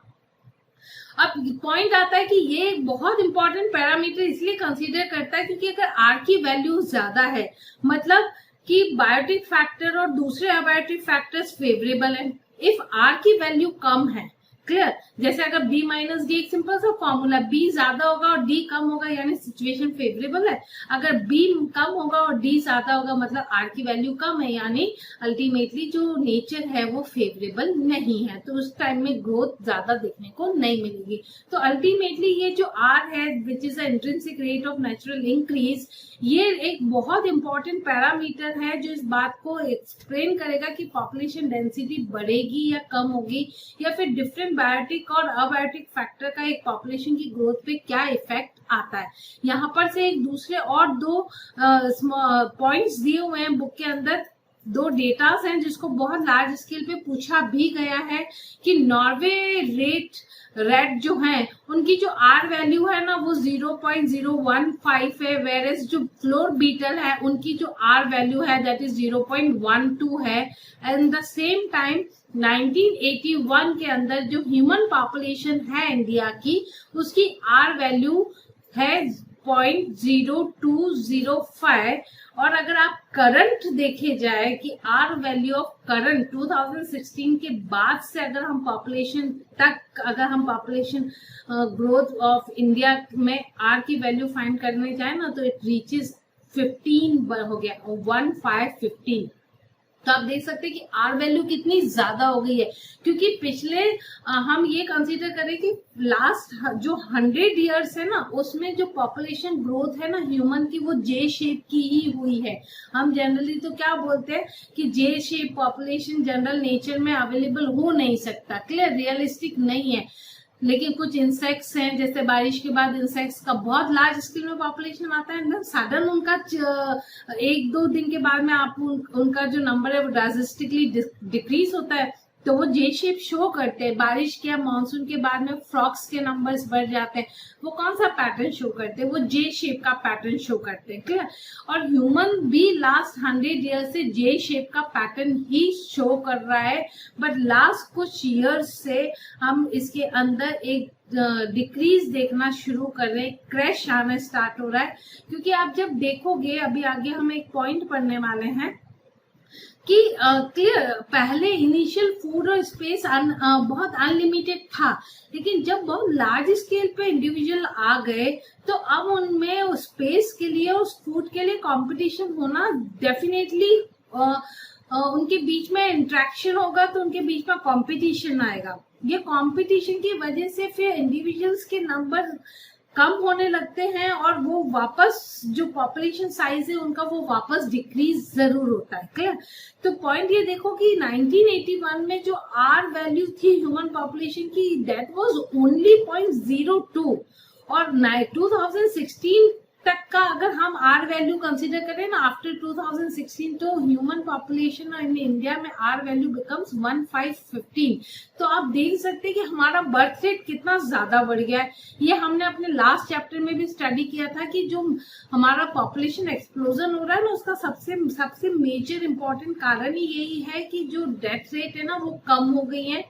अब पॉइंट आता है कि ये बहुत इंपॉर्टेंट पैरामीटर इसलिए कंसीडर करता है क्योंकि अगर आर की वैल्यू ज्यादा है मतलब कि बायोटिक फैक्टर और दूसरे अबायोटिक फैक्टर्स फेवरेबल है। इफ आर की वैल्यू कम है, क्लियर, जैसे अगर बी माइनस डी, एक सिंपल सा फॉर्मूला, बी ज्यादा होगा और डी कम होगा यानी सिचुएशन फेवरेबल है। अगर बी कम होगा और डी ज्यादा होगा मतलब आर की वैल्यू कम है, यानी अल्टीमेटली जो नेचर है वो फेवरेबल नहीं है, तो उस टाइम में ग्रोथ ज्यादा देखने को नहीं मिलेगी। तो अल्टीमेटली ये जो आर है which is intrinsic rate of natural increase, ये एक बहुत इंपॉर्टेंट पैरामीटर है जो इस बात को एक्सप्लेन करेगा कि पॉपुलेशन डेंसिटी बढ़ेगी या कम होगी, या फिर डिफरेंट बायोटिक और अबायोटिक फैक्टर का एक पॉपुलेशन की ग्रोथ पे क्या इफेक्ट आता है। यहाँ पर से एक दूसरे और दो पॉइंट्स दिए हुए हैं बुक के अंदर, दो डेटास हैं जिसको बहुत लार्ज स्केल पे पूछा भी गया है कि नॉर्वे रेड जो है उनकी जो आर वैल्यू है ना वो 0.015 है, वेरेस जो फ्लोर बीटल है उनकी जो आर वैल्यू है दैट इज 0.12 है। एंड द सेम टाइम 1981 के अंदर जो ह्यूमन पॉपुलेशन है इंडिया की उसकी आर वैल्यू है 0.0205। और अगर आप करंट देखे जाए कि आर वैल्यू ऑफ करंट 2016 के बाद से अगर हम पॉपुलेशन तक, अगर हम पॉपुलेशन ग्रोथ ऑफ इंडिया में आर की वैल्यू फाइंड करने जाए ना तो इट रीचेस 15 हो गया, 1515। तो आप देख सकते हैं कि आर वैल्यू कितनी ज्यादा हो गई है, क्योंकि पिछले हम ये कंसीडर करें कि लास्ट जो 100 इयर्स है ना उसमें जो पॉपुलेशन ग्रोथ है ना ह्यूमन की वो जे शेप की ही हुई है। हम जनरली तो क्या बोलते हैं कि जे शेप पॉपुलेशन जनरल नेचर में अवेलेबल हो नहीं सकता, क्लियर, रियलिस्टिक नहीं है। लेकिन कुछ इंसेक्ट्स हैं जैसे बारिश के बाद इंसेक्ट्स का बहुत लार्ज स्केल में पॉपुलेशन आता है, सडन उनका 1-2 दिन के बाद में आप उनका जो नंबर है वो ड्रास्टिकली डिक्रीज होता है। तो वो जे शेप शो करते हैं। बारिश के या मानसून के बाद में फ्रॉक्स के नंबर्स बढ़ जाते हैं, वो कौन सा पैटर्न शो करते हैं? वो जे शेप का पैटर्न शो करते हैं। क्लियर? और ह्यूमन भी लास्ट 100 ईयर से जे शेप का पैटर्न ही शो कर रहा है, बट लास्ट कुछ ईयर्स से हम इसके अंदर एक डिक्रीज देखना शुरू कर रहे हैं, क्रैश आना स्टार्ट हो रहा है। क्योंकि आप जब देखोगे, अभी आगे हम एक पॉइंट पढ़ने वाले हैं कि क्लियर, पहले इनिशियल फूड और स्पेस बहुत अनलिमिटेड था, लेकिन जब बहुत लार्ज स्केल पे इंडिविजुअल आ गए तो अब उनमें स्पेस के लिए, उस फूड के लिए कंपटीशन होना डेफिनेटली, उनके बीच में इंटरेक्शन होगा तो उनके बीच में कंपटीशन आएगा। ये कंपटीशन की वजह से फिर इंडिविजुअल्स के नंबर कम होने लगते हैं और वो वापस जो पॉपुलेशन साइज है उनका वो वापस डिक्रीज जरूर होता है। क्लियर? तो पॉइंट ये देखो कि 1981 में जो आर वैल्यू थी ह्यूमन पॉपुलेशन की, दैट वाज ओनली 0.02, और 2016 तक का अगर हम आर वैल्यू कंसीडर करें ना, आफ्टर 2016, तो ह्यूमन पॉपुलेशन इन इंडिया में आर वैल्यू बिकम्स 1515। तो आप देख सकते हैं कि हमारा बर्थ रेट कितना ज्यादा बढ़ गया है। ये हमने अपने लास्ट चैप्टर में भी स्टडी किया था कि जो हमारा पॉपुलेशन एक्सप्लोजन हो रहा है ना, उसका सबसे मेजर इंपॉर्टेंट कारण ही यही है कि जो डेथ रेट है ना वो कम हो गई है।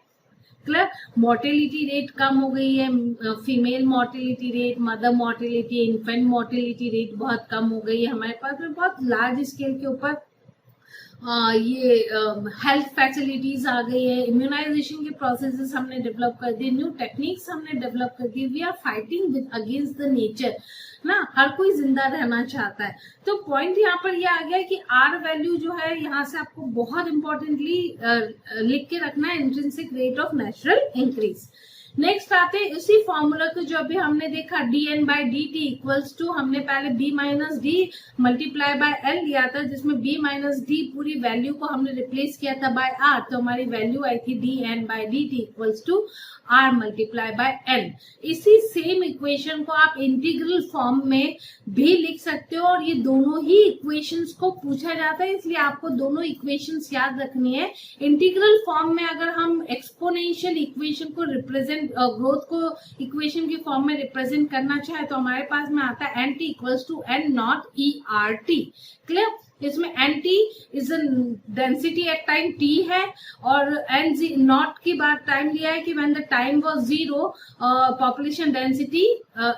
क्लियर? मोर्टेलिटी रेट कम हो गई है, female mortality rate, mother mortality, infant mortality rate बहुत कम हो गई है। हमारे पास में बहुत लार्ज स्केल के ऊपर ये हेल्थ फैसिलिटीज आ गई है, इम्यूनाइजेशन के प्रोसेसेस हमने डेवलप कर दिए, न्यू टेक्निक्स हमने डेवलप कर दी। We are fighting with against the nature ना, हर कोई जिंदा रहना चाहता है। तो पॉइंट यहाँ पर ये आ गया कि आर वैल्यू जो है, यहाँ से आपको बहुत इंपॉर्टेंटली लिख के रखना है, intrinsic rate of natural increase. Next आते हैं इसी फॉर्मूला को जो अभी हमने देखा, dn by D T equals to, हमने पहले b minus D multiply by L लिया था, जिसमें b माइनस डी पूरी वैल्यू को हमने रिप्लेस किया था बाय r, तो हमारी वैल्यू आई थी dn by D T equals to r multiply by n। इसी सेम इक्वेशन को आप इंटीग्रल फॉर्म में भी लिख सकते हो, और ये दोनों ही इक्वेशंस को पूछा जाता है, इसलिए आपको दोनों इक्वेशंस याद रखनी है। इंटीग्रल फॉर्म में अगर हम एक्सपोनेंशियल इक्वेशन को रिप्रेजेंट, ग्रोथ को इक्वेशन के फॉर्म में रिप्रेजेंट करना चाहे तो हमारे पास में आता है nt equals to n not ERT। Clear? इसमें nt is density at time t है, और n नॉट की बात टाइम लिया है कि when the time was 0 population density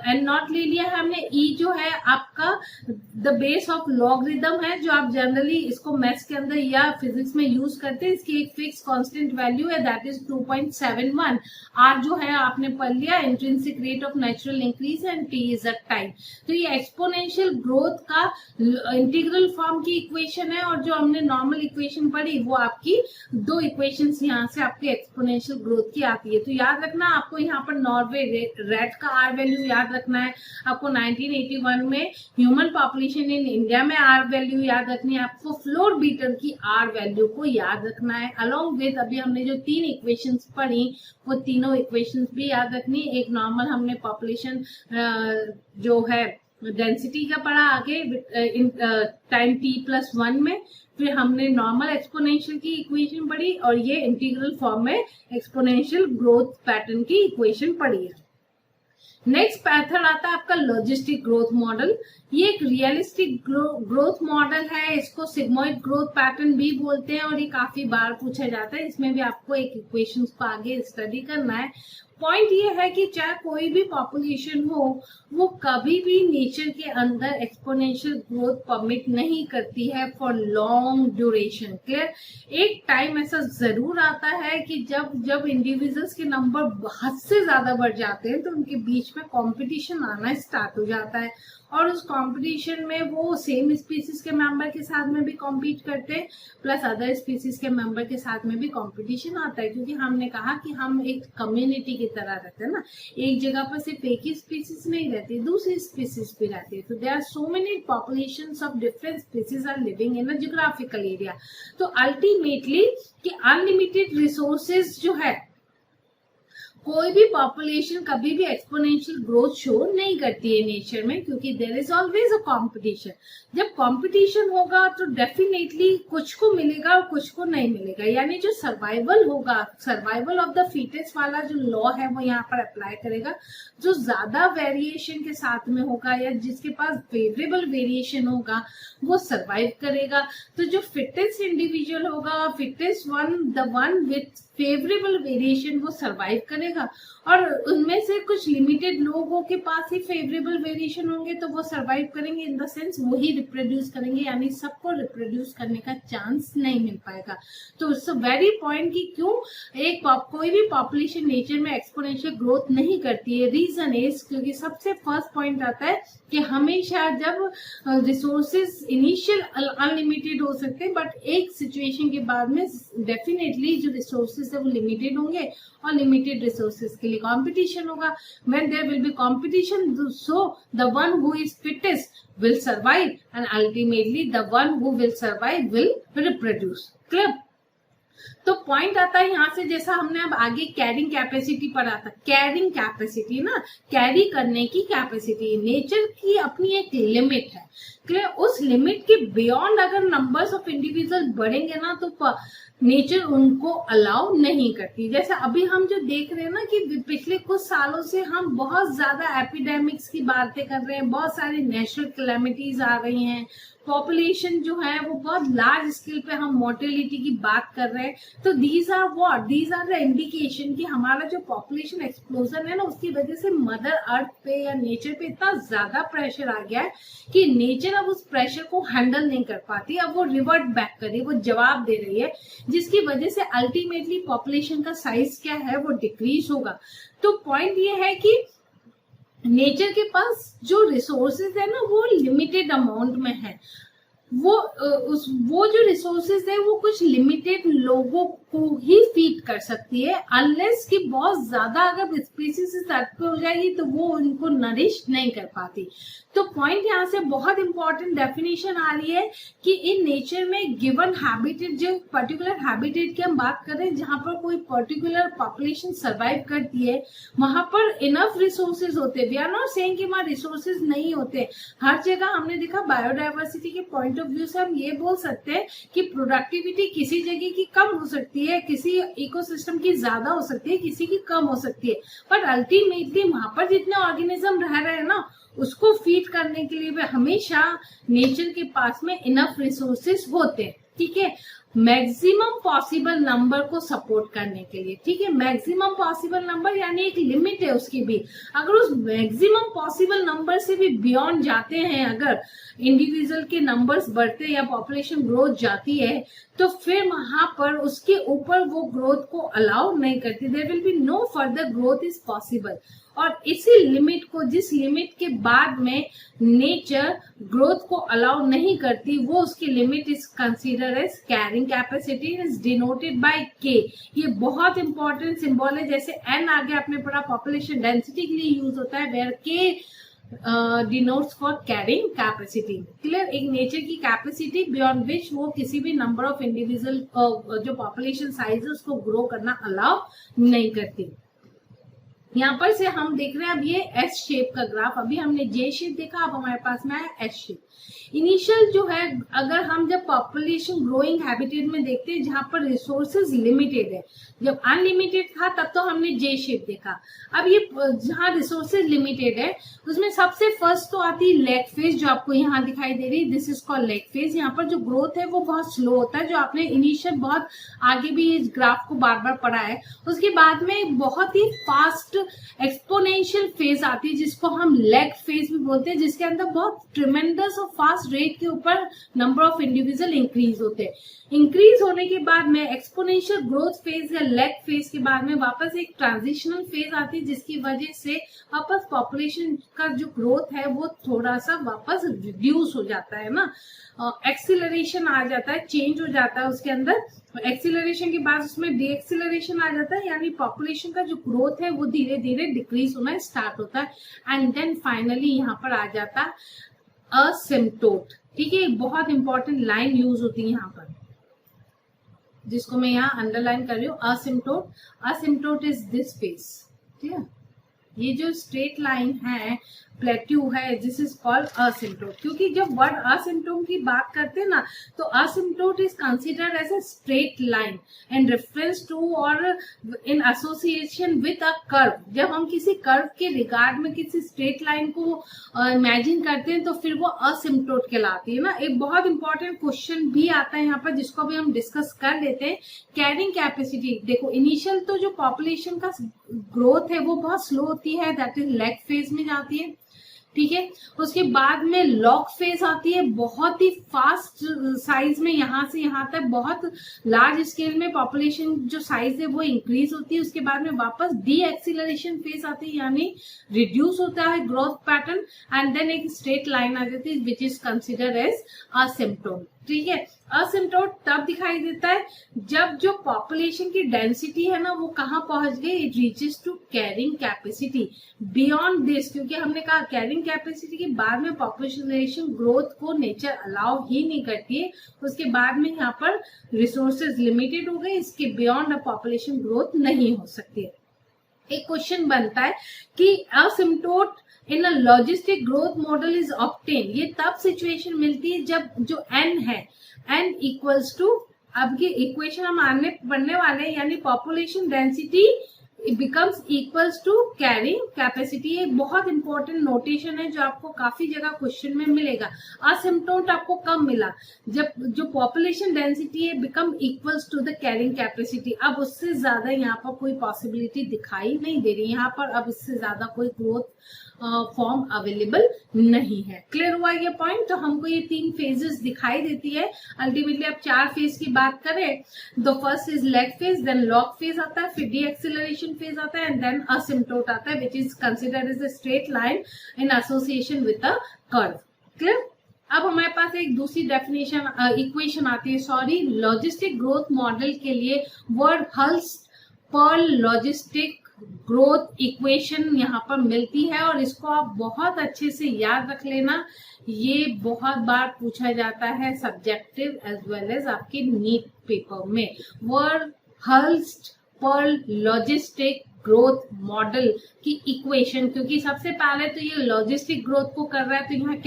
n not ले लिया है हमने। e जो है आपका द बेस ऑफ लॉगरिथम है, जो आप जनरली इसको मैथ्स के अंदर या फिजिक्स में यूज करते हैं। इसकी एक फिक्स कांस्टेंट वैल्यू है, दैट इज 2.71। r जो है आपने पढ़ लिया, intrinsic rate of natural increase, and t is a time. तो ये एक्सपोनेंशियल ग्रोथ का इंटीग्रल फॉर्म की इक्वेशन है, और जो हमने नॉर्मल इक्वेशन पढ़ी वो आपकी दो इक्वेशंस यहाँ से आपके एक्सपोनेंशियल ग्रोथ की आती है। तो याद रखना, आपको यहाँ पर नॉर्वे रेट का आर वैल्यू याद रखना है, आपको 1981 में ह्यूमन पॉपुलेशन इन इंडिया में आर वैल्यू याद रखनी है, आपको फ्लोर बीटर की आर वैल्यू को याद रखना है, अलॉन्ग विद अभी हमने जो 3 इक्वेशंस पढ़ी वो तीनों इक्वेशंस भी याद रखनी। एक नॉर्मल हमने पॉपुलेशन जो है डेंसिटी का पढ़ा आगे टाइम t+1 में, फिर हमने नॉर्मल एक्सपोनेंशियल की इक्वेशन पढ़ी, और ये इंटीग्रल फॉर्म में एक्सपोनेंशियल ग्रोथ पैटर्न की इक्वेशन पढ़ी है। नेक्स्ट मेथड आता है आपका लॉजिस्टिक ग्रोथ मॉडल। ये एक रियलिस्टिक ग्रोथ मॉडल है, इसको सिग्मॉइड ग्रोथ पैटर्न भी बोलते हैं, और ये काफी बार पूछा जाता है। इसमें भी आपको एक इक्वेशन को आगे स्टडी करना है। पॉइंट ये है कि चाहे कोई भी पॉपुलेशन हो, वो कभी भी नेचर के अंदर एक्सपोनेंशियल ग्रोथ परमिट नहीं करती है फॉर लॉन्ग ड्यूरेशन। क्लियर? एक टाइम ऐसा जरूर आता है कि जब इंडिविजुअल्स के नंबर हद से ज्यादा बढ़ जाते हैं तो उनके बीच में कंपटीशन आना स्टार्ट हो जाता है, और उस कंपटीशन में वो सेम स्पीसीज के मेंबर के साथ में भी कॉम्पीट करते हैं, प्लस अदर स्पीसीज के मेंबर के साथ में भी कंपटीशन आता है। क्योंकि हमने कहा कि हम एक कम्युनिटी की तरह रहते हैं ना, एक जगह पर सिर्फ एक ही स्पीसीज नहीं रहती, दूसरी स्पीसीज भी रहती है। तो there are so many populations of different species are living in a geographical area. तो अल्टीमेटली कि अनलिमिटेड रिसोर्सेज जो है कोई भी पॉपुलेशन कभी भी एक्सपोनेंशियल ग्रोथ शो नहीं करती है नेचर में, क्योंकि there is always a competition. जब कंपटीशन होगा तो डेफिनेटली कुछ को मिलेगा और कुछ को नहीं मिलेगा, यानी जो सर्वाइवल होगा, सर्वाइवल ऑफ द फिटेस्ट वाला जो लॉ है वो यहाँ पर अप्लाई करेगा। जो ज्यादा वेरिएशन के साथ में होगा या जिसके पास फेवरेबल वेरिएशन होगा वो सर्वाइव करेगा। तो जो फिटेस्ट इंडिविजुअल होगा, fittest one, the one with favourable variation, वो सर्वाइव करेगा। और उनमें से कुछ लिमिटेड लोगों के पास ही फेवरेबल वेरिएशन होंगे तो वो सर्वाइव करेंगे, इन द सेंस वो ही रिप्रोड्यूस करेंगे, यानी सबको रिप्रोड्यूस करने का चांस नहीं मिल पाएगा। तो इट्स अ वेरी पॉइंट कि क्यों कोई भी पॉपुलेशन नेचर में एक्सपोनेंशियल ग्रोथ नहीं करती है। रीजन इज क्योंकि सबसे फर्स्ट पॉइंट आता है कि हमेशा जब रिसोर्सेज इनिशियल अनलिमिटेड हो सकते हैं, बट एक सिचुएशन के बाद में डेफिनेटली जो रिसोर्सेज है वो लिमिटेड होंगे और लिमिटेड रिसोर्सेज के लिए कंपटीशन होगा। When there will be competition, so the one who is fittest will survive and ultimately the one who will survive will reproduce. Clear? तो पॉइंट आता है यहाँ से, जैसा हमने अब आगे कैरिंग कैपेसिटी पढ़ा था, कैरिंग कैपेसिटी ना, कैरी करने की कैपेसिटी, नेचर की अपनी एक लिमिट है। क्लियर? उस लिमिट के बियॉन्ड अगर नंबर्स ऑफ इंडिविजुअल बढ़ेंगे ना तो नेचर उनको अलाउ नहीं करती। जैसे अभी हम जो देख रहे हैं ना कि पिछले कुछ सालों से हम बहुत ज्यादा एपिडेमिक्स की बातें कर रहे हैं, बहुत सारी नेचुरल कैलेमिटीज आ रही हैं, पॉपुलेशन जो है वो बहुत लार्ज स्केल पे हम मोर्टेलिटी की बात कर रहे हैं। तो these are what, these are the indication कि हमारा जो पॉपुलेशन एक्सप्लोजन है ना उसकी वजह से मदर अर्थ पे या नेचर पे इतना ज्यादा प्रेशर आ गया है कि नेचर अब उस प्रेशर को हैंडल नहीं कर पाती, अब वो रिवर्ट बैक कर रही है, वो जवाब दे रही है, जिसकी वजह से अल्टीमेटली पॉपुलेशन का साइज क्या है वो डिक्रीज होगा। तो पॉइंट ये है कि नेचर के पास जो रिसोर्सेज है ना वो लिमिटेड अमाउंट में है, वो जो रिसोर्सेज है वो कुछ लिमिटेड लोगों को ही फीड कर सकती है, अनलेस कि बहुत ज्यादा अगर स्पीसीज पे हो जाएगी तो वो उनको नरिश नहीं कर पाती। तो पॉइंट यहाँ से बहुत इंपॉर्टेंट डेफिनेशन आ रही है कि इन नेचर में गिवन हैबिटेट, जो पर्टिकुलर हैबिटेट की हम बात कर रहे हैं जहां पर कोई पर्टिकुलर पॉपुलेशन सर्वाइव करती है, वहां पर इनफ रिसोर्सेज होते हैं। वी आर नॉट सेइंग कि वहां रिसोर्सेज नहीं होते, हर जगह हमने देखा। बायोडाइवर्सिटी के पॉइंट ऑफ व्यू से हम ये बोल सकते हैं कि प्रोडक्टिविटी किसी जगह की कम हो सकती है, किसी इकोसिस्टम की ज्यादा हो सकती है, किसी की कम हो सकती है, बट अल्टीमेटली वहां पर जितने ऑर्गेनिज्म रह रहे हैं ना उसको फीड करने के लिए हमेशा नेचर के पास में इनफ रिसोर्सेस होते हैं। ठीक है, मैक्सिमम पॉसिबल नंबर को सपोर्ट करने के लिए। ठीक है, मैक्सिमम पॉसिबल नंबर यानी एक लिमिट है उसकी भी, अगर उस मैक्सिमम पॉसिबल नंबर से भी बियॉन्ड जाते हैं, अगर इंडिविजुअल के नंबर्स बढ़ते हैं या पॉपुलेशन ग्रोथ जाती है तो फिर वहां पर उसके ऊपर वो ग्रोथ को अलाउ नहीं करती, there will be no further growth is possible. और इसी लिमिट को, जिस लिमिट के बाद में नेचर ग्रोथ को अलाउ नहीं करती, वो उसकी limit is consider as carrying capacity, is denoted by K. ये बहुत इंपॉर्टेंट सिंबल है, जैसे एन आगे आपने पढ़ा पॉपुलेशन डेंसिटी के लिए यूज होता है, वेयर के denotes for carrying capacity. Clear? एक नेचर की कैपेसिटी बियॉन्ड विच वो किसी भी नंबर ऑफ इंडिविजुअल जो पॉपुलेशन साइज है उसको ग्रो करना अलाउ नहीं करती। यहाँ पर से हम देख रहे हैं अब ये एस शेप का ग्राफ, अभी हमने जे शेप देखा, अब हमारे पास में आया एस शेप। इनिशियल जो है, अगर हम जब पॉपुलेशन ग्रोइंग हैबिटेट में देखते हैं जहां पर रिसोर्सेज लिमिटेड है, जब अनलिमिटेड था तब तो हमने जे शेप देखा। अब ये जहां रिसोर्सेज लिमिटेड है उसमें सबसे फर्स्ट तो आती है लेग फेज, जो आपको यहाँ दिखाई दे रही है, this is called lag phase. यहाँ पर जो ग्रोथ है वो बहुत स्लो होता है, जो आपने इनिशियल बहुत आगे भी इस ग्राफ को बार बार पढ़ा है। उसके बाद में बहुत ही फास्ट एक्सपोनेंशियल फेज आती है जिसको हम लेग फेज भी बोलते हैं, जिसके अंदर बहुत ट्रिमेंडस और फास्ट रेट के ऊपर नंबर ऑफ इंडिविजुअल इंक्रीज होते हैं। इंक्रीज होने के बाद में एक्सपोनेंशियल ग्रोथ फेज या लेग फेज के बाद में वापस एक ट्रांजिशनल फेज आती है, जिसकी वजह से वापस पॉपुलेशन का जो ग्रोथ है वो थोड़ा सा वापस रिड्यूस हो जाता है ना, एक्सीलरेशन आ जाता है, चेंज हो जाता है उसके अंदर। एक्सीलरेशन के बाद उसमें डी एक्सीलरेशन आ जाता है, यानी पॉपुलेशन का जो ग्रोथ है वो धीरे धीरे डिक्रीज होना स्टार्ट होता है, एंड देन फाइनली यहाँ पर आ जाता है असिम्प्टोट। ठीक है, बहुत इंपॉर्टेंट लाइन यूज होती है यहाँ पर, जिसको मैं यहाँ अंडरलाइन कर रही हूँ, असिम्प्टोट। असिम्प्टोट इज दिस फेज। ठीक है, ये जो स्ट्रेट लाइन है, प्लेट्यू है, दिस इज कॉल्ड असिम्प्टोट। क्योंकि जब वर्ड असिम्प्टोट की बात करते हैं ना, तो asymptote is considered as a straight line in reference to और in association with a curve. जब हम किसी कर्व के रिगार्ड में किसी स्ट्रेट लाइन को इमेजिन करते हैं तो फिर वो असिम्प्टोट कहलाती है ना। एक बहुत इंपॉर्टेंट क्वेश्चन भी आता है यहाँ पर, जिसको भी हम डिस्कस कर लेते हैं। कैरिंग कैपेसिटी, देखो इनिशियल तो जो पॉपुलेशन का ग्रोथ है वो बहुत स्लो होती है, दैट इज लैग फेज में जाती है, ठीक है। उसके बाद में लॉग फेज आती है, बहुत ही फास्ट साइज में, यहाँ से यहाँ तक बहुत लार्ज स्केल में पॉपुलेशन जो साइज है वो इंक्रीज होती है। उसके बाद में वापस डी एक्सीलरेशन फेज आती है, यानी रिड्यूस होता है ग्रोथ पैटर्न, एंड देन एक स्ट्रेट लाइन आ जाती है विच इज कंसिडर्ड एज असिम्प्टोट, ठीक है। असिम्प्टोट तब दिखाई देता है जब जो पॉपुलेशन की डेंसिटी है ना वो कहाँ पहुंच गई, it reaches to carrying capacity. Beyond this, क्योंकि हमने कहा कैरिंग कैपेसिटी के बाद में पॉपुलेशन ग्रोथ को नेचर अलाउ ही नहीं करती है। उसके बाद में यहाँ पर रिसोर्सेज लिमिटेड हो गए, इसके बियॉन्ड पॉपुलेशन ग्रोथ नहीं हो सकती है। एक क्वेश्चन बनता है कि asymptote in a logistic growth model is obtain. ये तब सिचुएशन मिलती है जब जो एन है, एन इक्वल्स टू, अब ये इक्वेशन हम आने पढ़ने वाले हैं, यानी population density becomes equals to carrying capacity. ये बहुत इंपॉर्टेंट नोटेशन है जो आपको काफी जगह क्वेश्चन में मिलेगा। असिम्प्टोट आपको कब मिला, जब जो पॉपुलेशन डेंसिटी है become equals to the carrying capacity. अब उससे ज्यादा यहाँ पर कोई पॉसिबिलिटी दिखाई नहीं दे रही, यहाँ पर अब इससे ज्यादा कोई ग्रोथ फॉर्म अवेलेबल नहीं है। क्लियर हुआ ये पॉइंट। तो हमको ये 3 फेजेस दिखाई देती है। अल्टीमेटली अब 4 फेज की बात करें तो first is lag phase, then log phase आता है, फिर डी एक्सीलरेशन फेज आता है, एंड देन असिम्प्टोट आता है which is considered as a straight line in association with a curve. Clear. अब हमारे पास एक दूसरी डेफिनेशन इक्वेशन आती है, सॉरी, लॉजिस्टिक ग्रोथ मॉडल के लिए वर्ड हल्सपर्ल लॉजिस्टिक ग्रोथ इक्वेशन यहाँ पर मिलती है, और इसको आप बहुत अच्छे से याद रख लेना। ये बहुत बार पूछा जाता है सब्जेक्टिव एज वेल एज आपके नीट पेपर में। वर्ड हल्सपर्ल लॉजिस्टिक ग्रोथ मॉडल की इक्वेशन, क्योंकि सबसे पहले तो ये लॉजिस्टिक ग्रोथ को कर रहा है तो यहाँ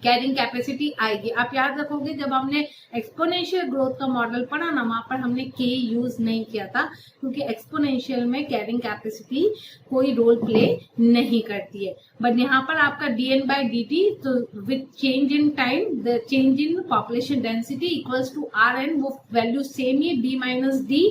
कैरिंग कैपेसिटी आएगी। आप याद रखोगे जब हमने एक्सपोनेंशियल ग्रोथ का मॉडल पढ़ा ना, वहां पर हमने के यूज नहीं किया था, क्योंकि एक्सपोनेंशियल में कैरिंग कैपेसिटी कोई रोल प्ले नहीं करती है। बट यहाँ पर आपका dn/dt, तो with change in time the change in population density equals to Rn, वो वैल्यू सेम ही b-d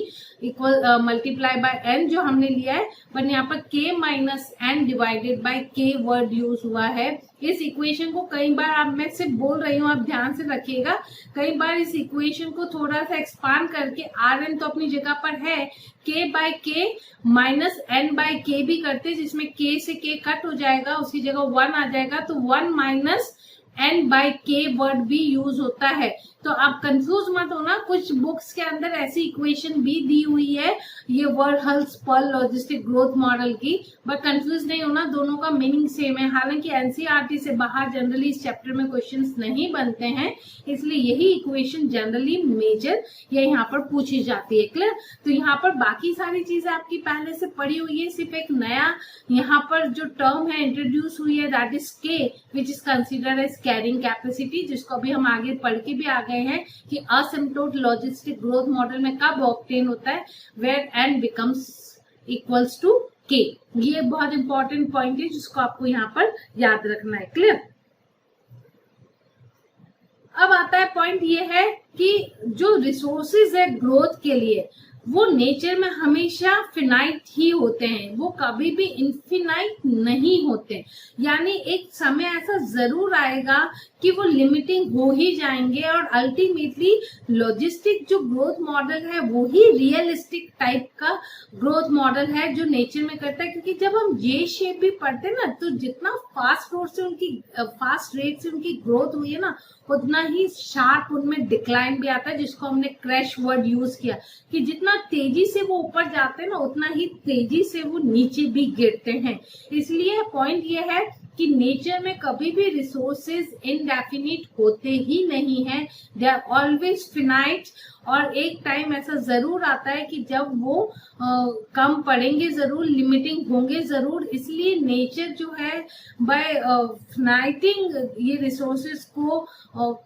equal multiply by n जो हमने लिया है, बट यहाँ पर k-n divided by k word use हुआ है। इस इक्वेशन को कई बार, आप मैं सिर्फ बोल रही हूँ, आप ध्यान से रखिएगा, कई बार इस इक्वेशन को थोड़ा सा एक्सपांड करके Rn तो अपनी जगह पर है, k/k माइनस n/k भी करते, जिसमें k से k कट हो जाएगा, उसकी जगह 1 आ जाएगा, तो 1 माइनस n/k वर्ड भी यूज होता है। तो आप कंफ्यूज मत होना, कुछ बुक्स के अंदर ऐसी इक्वेशन भी दी हुई है ये वर्ड हल्सपर्ल लॉजिस्टिक ग्रोथ मॉडल की, बट कंफ्यूज नहीं होना, दोनों का मीनिंग सेम है। हालांकि एनसीईआरटी से बाहर जनरली इस चैप्टर में क्वेश्चंस नहीं बनते हैं, इसलिए यही इक्वेशन जनरली मेजर या यहाँ पर पूछी जाती है। क्लियर। तो यहाँ पर बाकी सारी चीजें आपकी पहले से पढ़ी हुई है, सिर्फ एक नया यहाँ पर जो टर्म है इंट्रोड्यूस हुई है, that is K, which is considered as carrying capacity, जिसको भी हम आगे पढ़ के भी आ गए हैं कि असिम्प्टोट लॉजिस्टिक ग्रोथ मॉडल में कब ऑब्टेन होता है, where n becomes equals to k। ये बहुत इंपॉर्टेंट पॉइंट है जिसको आपको यहाँ पर याद रखना है। क्लियर। अब आता है पॉइंट ये है कि जो रिसोर्सेज है ग्रोथ के लिए वो नेचर में हमेशा फिनाइट ही होते हैं, वो कभी भी इन्फिनाइट नहीं होते। यानी एक समय ऐसा जरूर आएगा कि वो लिमिटिंग हो ही जाएंगे, और अल्टीमेटली लॉजिस्टिक जो ग्रोथ मॉडल है वो ही रियलिस्टिक टाइप का ग्रोथ मॉडल है जो नेचर में करता है। क्योंकि जब हम ये शेप भी पढ़ते हैं ना, तो जितना फास्ट रेट से उनकी ग्रोथ हुई है ना, उतना ही शार्प उनमें डिक्लाइन भी आता है, जिसको हमने क्रैश वर्ड यूज किया कि जितना तेजी से वो ऊपर जाते हैं ना, उतना ही तेजी से वो नीचे भी गिरते हैं। इसलिए पॉइंट ये है कि नेचर में कभी भी रिसोर्सेज इनडेफिनिट होते ही नहीं है, दे आर ऑलवेज फिनाइट। और एक टाइम ऐसा जरूर आता है कि जब वो कम पड़ेंगे जरूर, लिमिटिंग होंगे जरूर। इसलिए नेचर जो है बाय फिनाइटिंग ये रिसोर्सेज को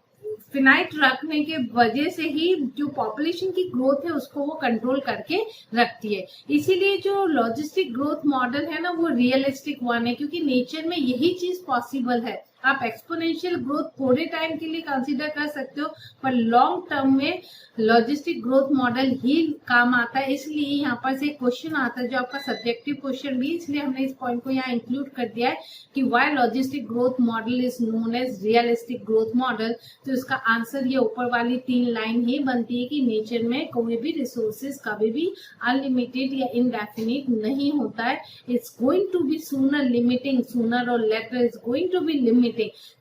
फिनाइट रखने के वजह से ही जो पॉपुलेशन की ग्रोथ है उसको वो कंट्रोल करके रखती है। इसीलिए जो लॉजिस्टिक ग्रोथ मॉडल है ना वो रियलिस्टिक वन है, क्योंकि नेचर में यही चीज पॉसिबल है। आप एक्सपोनेंशियल ग्रोथ थोड़े टाइम के लिए कंसीडर कर सकते हो, पर लॉन्ग टर्म में लॉजिस्टिक ग्रोथ मॉडल ही काम आता है। इसलिए यहाँ पर से क्वेश्चन आता है जो आपका सब्जेक्टिव क्वेश्चन भी, इसलिए हमने इस पॉइंट को यहाँ इंक्लूड कर दिया है कि why logistic growth model is known as realistic growth model. तो इसका आंसर ये ऊपर वाली 3 लाइन ही बनती है कि नेचर में कोई भी रिसोर्सेज कभी भी अनलिमिटेड या इनडेफिनिट नहीं होता है। It's going to be sooner limiting, sooner और later is going to be limiting,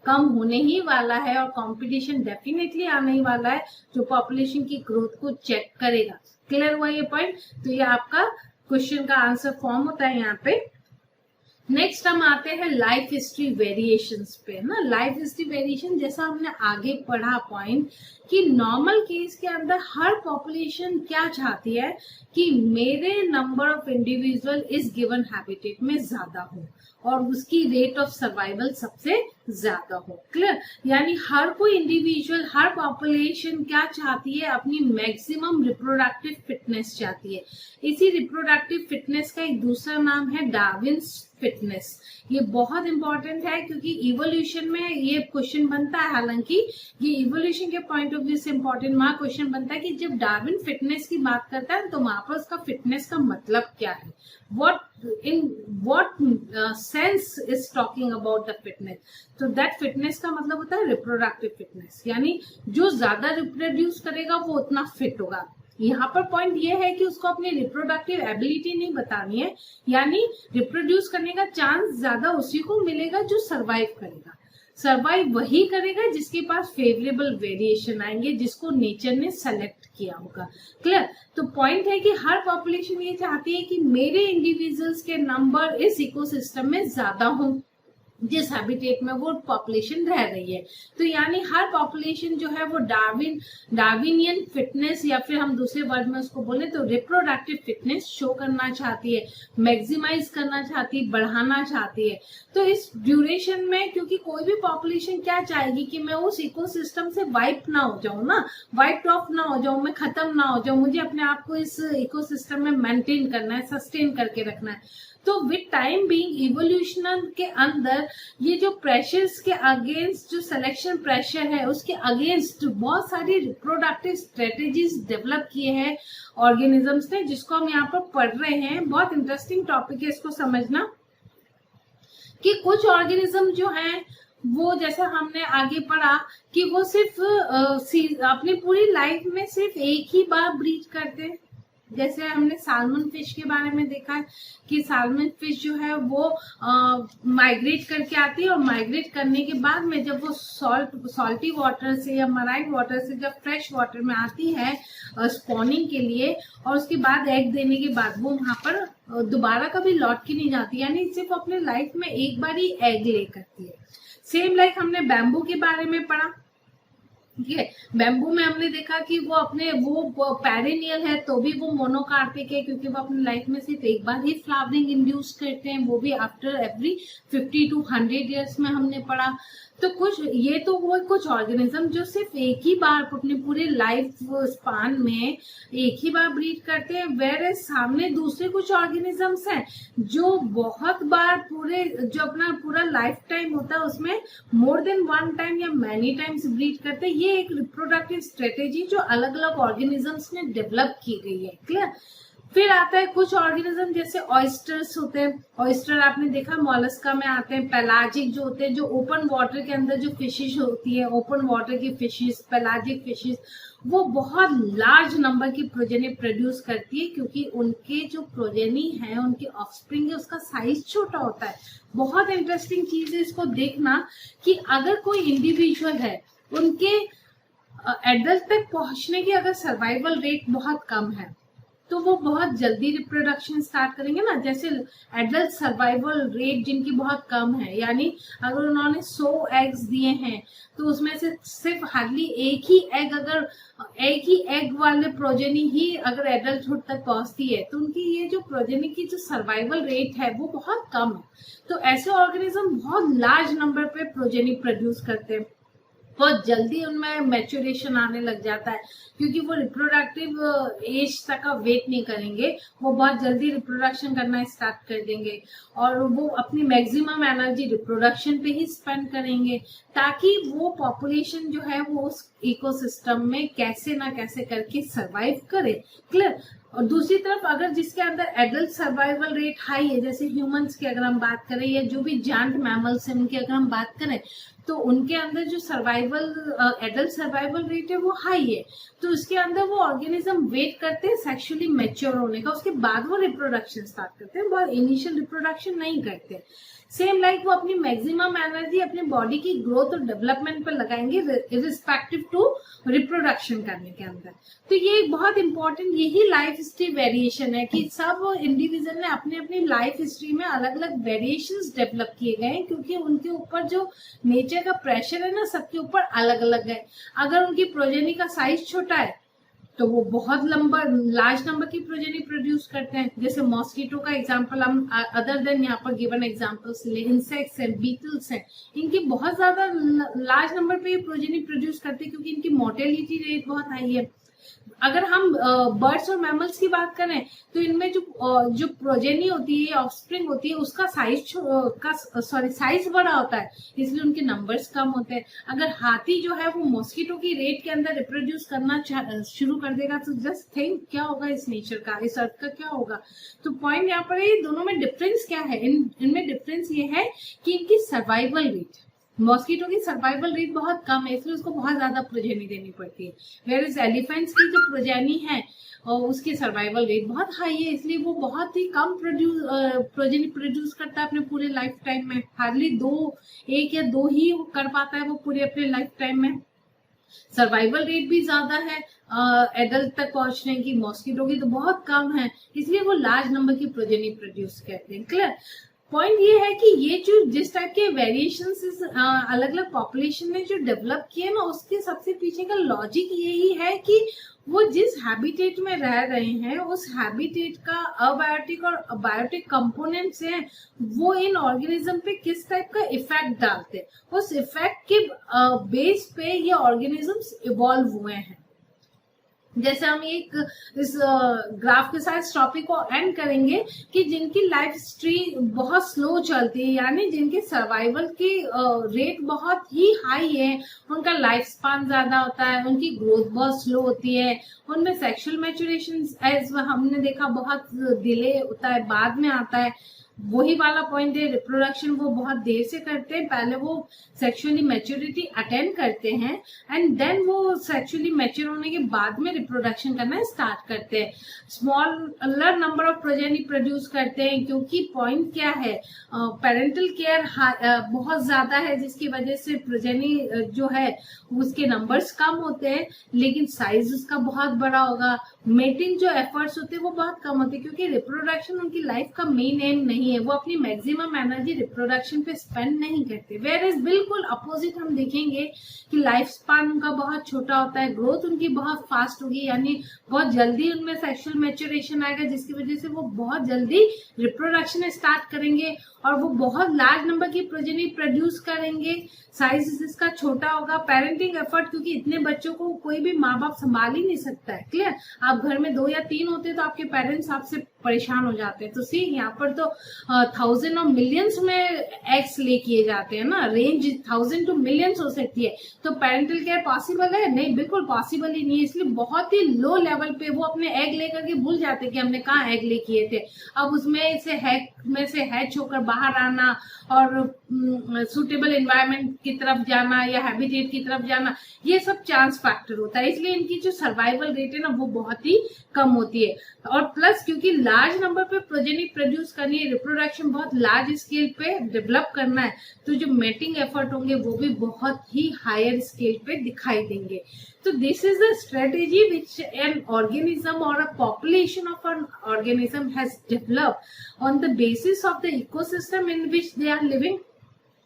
कम होने ही वाला है और कंपटीशन डेफिनेटली आने ही वाला है जो पॉपुलेशन की ग्रोथ को चेक करेगा। क्लियर हुआ ये पॉइंट? तो ये आपका क्वेश्चन का आंसर फॉर्म होता है यहाँ पे। नेक्स्ट हम आते हैं लाइफ हिस्ट्री वेरिएशंस पे ना। लाइफ हिस्ट्री वेरिएशन जैसा हमने आगे पढ़ा पॉइंट कि नॉर्मल केस के अंदर हर पॉपुलेशन क्या चाहती है कि मेरे नंबर ऑफ इंडिविजुअल इस गिवन हैबिटेट में ज्यादा हो और उसकी रेट ऑफ सर्वाइवल सबसे ज्यादा हो। क्लियर? यानी हर कोई इंडिविजुअल, हर पॉपुलेशन क्या चाहती है, अपनी मैक्सिमम रिप्रोडक्टिव फिटनेस चाहती है। इसी रिप्रोडक्टिव फिटनेस का एक दूसरा नाम है डार्विन्स फिटनेस। ये बहुत इंपॉर्टेंट है क्योंकि इवोल्यूशन में ये क्वेश्चन बनता है, हालांकि ये इवोल्यूशन के पॉइंट ऑफ व्यू से इंपॉर्टेंट वहां क्वेश्चन बनता है कि जब डार्विन फिटनेस की बात करता है तो वहां पर उसका फिटनेस का मतलब क्या है, what sense is talking about the fitness। तो that fitness का मतलब होता है रिप्रोडक्टिव फिटनेस, यानी जो ज्यादा रिप्रोड्यूस करेगा वो उतना फिट होगा। यहाँ पर पॉइंट ये है कि उसको अपनी रिप्रोडक्टिव एबिलिटी नहीं बतानी है, यानी रिप्रोड्यूस करने का चांस ज्यादा उसी को मिलेगा जो सरवाइव करेगा। सरवाइव वही करेगा जिसके पास फेवरेबल वेरिएशन आएंगे, जिसको नेचर ने सेलेक्ट किया होगा। क्लियर? तो पॉइंट है कि हर पॉपुलेशन ये चाहती है कि मेरे इंडिविजुअल्स के नंबर इस इकोसिस्टम में ज्यादा हो जिस हैबिटेट में वो पॉपुलेशन रह रही है। तो यानी हर पॉपुलेशन जो है वो डार्विनियन फिटनेस या फिर हम दूसरे वर्ड में उसको बोले तो रिप्रोडक्टिव फिटनेस शो करना चाहती है, मैक्सिमाइज करना चाहती है, बढ़ाना चाहती है। तो इस ड्यूरेशन में क्योंकि कोई भी पॉपुलेशन क्या चाहेगी कि मैं उस इकोसिस्टम से वाइप ना हो जाऊं ना, वाइप ऑफ ना हो जाऊं, मैं खत्म ना हो जाऊं, मुझे अपने आप को इस इकोसिस्टम में मेंटेन करना है, सस्टेन करके रखना है। तो विद टाइम बीइंग इवोल्यूशन के अंदर ये जो प्रेशर्स के अगेंस्ट, जो सिलेक्शन प्रेशर है उसके अगेंस्ट बहुत सारी रिप्रोडक्टिव स्ट्रेटेजीज डेवलप किए हैं ऑर्गेनिजम्स ने, जिसको हम यहाँ पर पढ़ रहे हैं। बहुत इंटरेस्टिंग टॉपिक है इसको समझना कि कुछ ऑर्गेनिज्म जो हैं वो जैसे हमने आगे पढ़ा कि वो सिर्फ अपनी पूरी लाइफ में सिर्फ एक ही बार ब्रीड करते हैं। जैसे हमने साल्मन फिश के बारे में देखा है कि साल्मन फिश जो है वो माइग्रेट करके आती है और माइग्रेट करने के बाद में जब वो सॉल्टी वाटर से या मराइन वाटर से जब फ्रेश वाटर में आती है स्पॉनिंग के लिए, और उसके बाद एग देने के बाद वो वहां पर दोबारा कभी लौट के नहीं जाती, यानी सिर्फ अपने लाइफ में एक बार ही एग ले करती है। सेम लाइक हमने बैम्बू के बारे में पढ़ा। ठीक है, बैम्बू में हमने देखा कि वो पेरिनियल है तो भी वो मोनोकार्पिक है क्योंकि वो अपनी लाइफ में सिर्फ एक बार ही फ्लावरिंग इंड्यूस करते हैं, वो भी आफ्टर एवरी 50 to 100 ईयर्स में हमने पढ़ा। तो ये तो वो कुछ ऑर्गेनिज्म जो सिर्फ एक ही बार अपने पूरे लाइफ स्पान में एक ही बार ब्रीड करते हैं, वेयर सामने दूसरे कुछ ऑर्गेनिजम्स हैं जो बहुत बार जो अपना पूरा लाइफ टाइम होता है उसमें मोर देन वन टाइम या मैनी टाइम्स ब्रीड करते हैं। ये एक रिप्रोडक्टिव स्ट्रेटेजी जो अलग अलग ऑर्गेनिजम्स ने डेवलप की गई है। क्लियर? फिर आता है कुछ ऑर्गेनिज्म जैसे ऑयस्टर्स होते हैं। ऑयस्टर आपने देखा मॉलस्का में आते हैं। पेलाजिक जो होते हैं, जो ओपन वाटर के अंदर जो फिशेस होती है, ओपन वाटर की फिशेस, पेलाजिक फिशेस, वो बहुत लार्ज नंबर की प्रोजेनी प्रोड्यूस करती है क्योंकि उनके जो प्रोजेनी है, उनके ऑफस्प्रिंग है, उसका साइज छोटा होता है। बहुत इंटरेस्टिंग चीज है इसको देखना कि अगर कोई इंडिविजुअल है, उनके एडल्ट तक पहुंचने की अगर सर्वाइवल रेट बहुत कम है तो वो बहुत जल्दी रिप्रोडक्शन स्टार्ट करेंगे ना। जैसे एडल्ट सर्वाइवल रेट जिनकी बहुत कम है, यानी अगर उन्होंने 100 एग्स दिए हैं तो उसमें से सिर्फ हार्डली एक ही एग वाले प्रोजेनी ही अगर एडल्टहुड तक पहुंचती है, तो उनकी ये जो प्रोजेनी की जो सर्वाइवल रेट है वो बहुत कम है। तो ऐसे ऑर्गेनिज्म बहुत लार्ज नंबर पे प्रोजेनी प्रोड्यूस करते हैं, बहुत जल्दी उनमें मैच्योरेशन आने लग जाता है, क्योंकि वो रिप्रोडक्टिव एज तक का वेट नहीं करेंगे, वो बहुत जल्दी रिप्रोडक्शन करना स्टार्ट कर देंगे और वो अपनी मैक्सिमम एनर्जी रिप्रोडक्शन पे ही स्पेंड करेंगे, ताकि वो पॉपुलेशन जो है वो उस इकोसिस्टम में कैसे ना कैसे करके सरवाइव करे। क्लियर। और दूसरी तरफ अगर जिसके अंदर एडल्ट सर्वाइवल रेट हाई है, जैसे ह्यूमंस की अगर हम बात करें या जो भी जायंट मैमल्स हैं उनकी अगर हम बात करें, तो उनके अंदर जो एडल्ट सर्वाइवल रेट है वो हाई है, तो उसके अंदर वो ऑर्गेनिज्म वेट करते हैं सेक्सुअली मैच्योर होने का, उसके बाद वो रिप्रोडक्शन स्टार्ट करते हैं, बहुत इनिशियल रिप्रोडक्शन नहीं करते। सेम लाइक वो अपनी मैक्सिमम एनर्जी अपनी बॉडी की ग्रोथ और डेवलपमेंट पर लगाएंगे रिस्पेक्टिव टू रिप्रोडक्शन करने के अंदर। तो ये एक बहुत इंपॉर्टेंट यही लाइफ हिस्ट्री वेरिएशन है कि सब इंडिविजुअल ने अपने अपनी लाइफ हिस्ट्री में अलग अलग वेरिएशंस डेवलप किए गए हैं, क्योंकि उनके ऊपर जो नेचर का प्रेशर है ना सबके ऊपर अलग अलग है। अगर उनकी प्रोजेनी का साइज छोटा है तो वो बहुत लार्ज नंबर की प्रोजेनी प्रोड्यूस करते हैं। जैसे मॉस्किटो का एग्जांपल हम अदर देन यहाँ पर गिवन एग्जांपल्स ले, इंसेक्ट्स हैं, बीटल्स हैं, इनकी बहुत ज्यादा लार्ज नंबर पे प्रोजेनी प्रोड्यूस करते हैं, क्योंकि इनकी मोर्टेलिटी रेट बहुत हाई है। अगर हम बर्ड्स और मैमल्स की बात करें तो इनमें जो प्रोजेनी होती है, ऑफस्प्रिंग होती है, उसका साइज बड़ा होता है, इसलिए उनके नंबर्स कम होते हैं। अगर हाथी जो है वो मॉस्किटो की रेट के अंदर रिप्रोड्यूस करना शुरू कर देगा तो जस्ट थिंक क्या होगा इस नेचर का, इस अर्थ का क्या होगा। तो पॉइंट यहाँ पर है, दोनों में डिफरेंस क्या है, इनमें डिफरेंस ये है कि इनकी सर्वाइवल रेट, मॉस्किटो की सर्वाइवल रेट बहुत कम है, इसलिए उसको बहुत ज्यादा प्रोजेनी देनी पड़ती है, वेयर एलिफेंट्स की जो प्रोजेनी है और उसकी सर्वाइवल रेट बहुत हाई है, इसलिए वो बहुत ही कम प्रोजेनी प्रोड्यूस करता है अपने पूरे लाइफ टाइम में। हार्डली एक या दो ही कर पाता है वो पूरे अपने लाइफ टाइम में। सर्वाइवल रेट भी ज्यादा है एडल्ट तक पहुंचने की, मॉस्किटो की तो बहुत कम है, इसलिए वो लार्ज नंबर की प्रोजेनी प्रोड्यूस करते हैं। क्लियर। पॉइंट ये है कि ये जो जिस टाइप के वेरिएशंस अलग अलग पॉपुलेशन ने जो डेवलप किए ना, उसके सबसे पीछे का लॉजिक यही है कि वो जिस हैबिटेट में रह रहे हैं उस हैबिटेट का अबायोटिक और बायोटिक कंपोनेंट्स हैं वो इन ऑर्गेनिज्म पे किस टाइप का इफेक्ट डालते हैं, उस इफेक्ट के बेस पे ये ऑर्गेनिजम्स इवॉल्व हुए हैं। जैसे हम इस ग्राफ के साथ इस टॉपिक को एंड करेंगे कि जिनकी लाइफ हिस्ट्री बहुत स्लो चलती है, यानी जिनके सर्वाइवल की रेट बहुत ही हाई है, उनका लाइफ स्पान ज्यादा होता है, उनकी ग्रोथ बहुत स्लो होती है, उनमें सेक्सुअल मैच्योरेशन एज हमने देखा बहुत डिले होता है, बाद में आता है। वही वाला पॉइंट है, रिप्रोडक्शन वो बहुत देर से करते हैं, पहले वो सेक्सुअली मैच्योरिटी अटेंड करते हैं एंड देन वो सेक्सुअली मैच्योर होने के बाद में रिप्रोडक्शन करना स्टार्ट करते हैं। Smaller number of progeny produce करते हैं, क्योंकि पॉइंट क्या है, पेरेंटल केयर बहुत ज्यादा है, जिसकी वजह से प्रोजेनी जो है उसके नंबर्स कम होते हैं, लेकिन साइज उसका बहुत बड़ा होगा। मेटिंग जो एफर्ट्स होते हैं वो बहुत कम होते हैं, क्योंकि रिप्रोडक्शन उनकी लाइफ का मेन एम नहीं है, वो अपनी मैक्सिमम एनर्जी रिप्रोडक्शन पे स्पेंड नहीं करते। वेयर इज बिल्कुल अपोजिट हम देखेंगे कि लाइफ स्पान उनका बहुत छोटा होता है, ग्रोथ उनकी बहुत फास्ट होगी, यानी बहुत जल्दी उनमें सेक्सुअल मैच्योरेशन आएगा, जिसकी वजह से वो बहुत जल्दी रिप्रोडक्शन स्टार्ट करेंगे और वो बहुत लार्ज नंबर की प्रोजेनी प्रोड्यूस करेंगे। साइज इसका छोटा होगा। पेरेंटिंग एफर्ट, क्योंकि इतने बच्चों को कोई भी माँ बाप संभाल ही नहीं सकता है। क्लियर। आप घर में 2 या 3 होते तो आपके पेरेंट्स आपसे परेशान हो जाते हैं। तो सी यहाँ पर तो 1000 और मिलियंस में एग्स ले किए जाते हैं ना, रेंज 1000 to millions हो सकती है। तो पेरेंटल केयर पॉसिबल है? नहीं, बिल्कुल पॉसिबल ही नहीं है। इसलिए बहुत ही लो लेवल पे वो अपने एग लेकर के भूल जाते हैं कि हमने कहाँ एग ले किए थे। अब उसमें से हैच होकर बाहर आना और सुटेबल एनवायरनमेंट की तरफ जाना या हैबिटेट की तरफ जाना, ये सब चांस फैक्टर होता है। इसलिए इनकी जो सर्वाइवल रेट है ना वो बहुत ही कम होती है। और प्लस क्योंकि लार्ज नंबर पे प्रोजेनी प्रोड्यूस करनी है, रिप्रोडक्शन बहुत लार्ज स्केल पे डेवलप करना है, तो जो मेटिंग एफर्ट होंगे वो भी बहुत ही हायर स्केल पे दिखाई देंगे. So this is a strategy which an organism or a population of an organism has developed on the basis of the ecosystem in which they are living.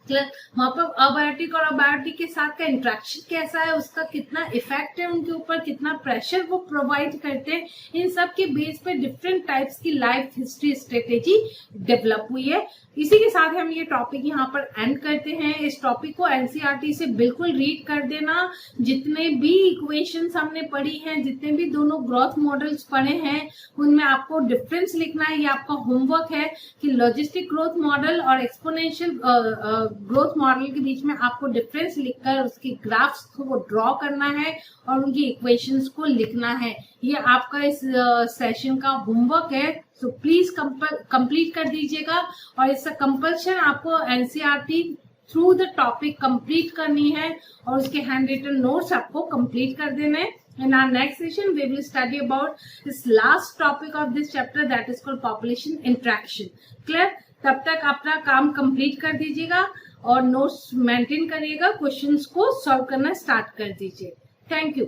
वहां पर abiotic और अबायोटिक के साथ का interaction कैसा है, उसका कितना इफेक्ट है उनके ऊपर, कितना प्रेशर वो प्रोवाइड करते हैं, इन सब के बेस पे डिफरेंट टाइप्स की लाइफ हिस्ट्री स्ट्रेटेजी डेवलप हुई है. इसी के साथ हम ये टॉपिक यहाँ पर एंड करते हैं. इस टॉपिक को एनसीईआरटी से बिल्कुल रीड कर देना. जितने भी इक्वेशंस हमने पढ़ी हैं, जितने भी दोनों ग्रोथ मॉडल्स पढ़े हैं, उनमें आपको डिफरेंस लिखना है. ये आपका होमवर्क है कि लॉजिस्टिक ग्रोथ मॉडल और एक्सपोनेंशियल ग्रोथ मॉडल के बीच में आपको डिफरेंस लिखकर उसकी ग्राफ्स को ड्रॉ करना है और उनकी इक्वेशंस को लिखना है. ये आपका इस सेशन का होमवर्क है. तो प्लीज कंप्लीट कर दीजिएगा. और इसका कंपल्शन आपको NCERT through the topic complete करनी है और उसके हैंड रिटन नोट्स आपको कंप्लीट कर देने हैं. In our next session, we will study about this last topic of this chapter, that is called population interaction. Clear? तब तक अपना काम कंप्लीट कर दीजिएगा और नोट्स मेंटेन करिएगा, क्वेश्चंस को सॉल्व करना स्टार्ट कर दीजिए. Thank you.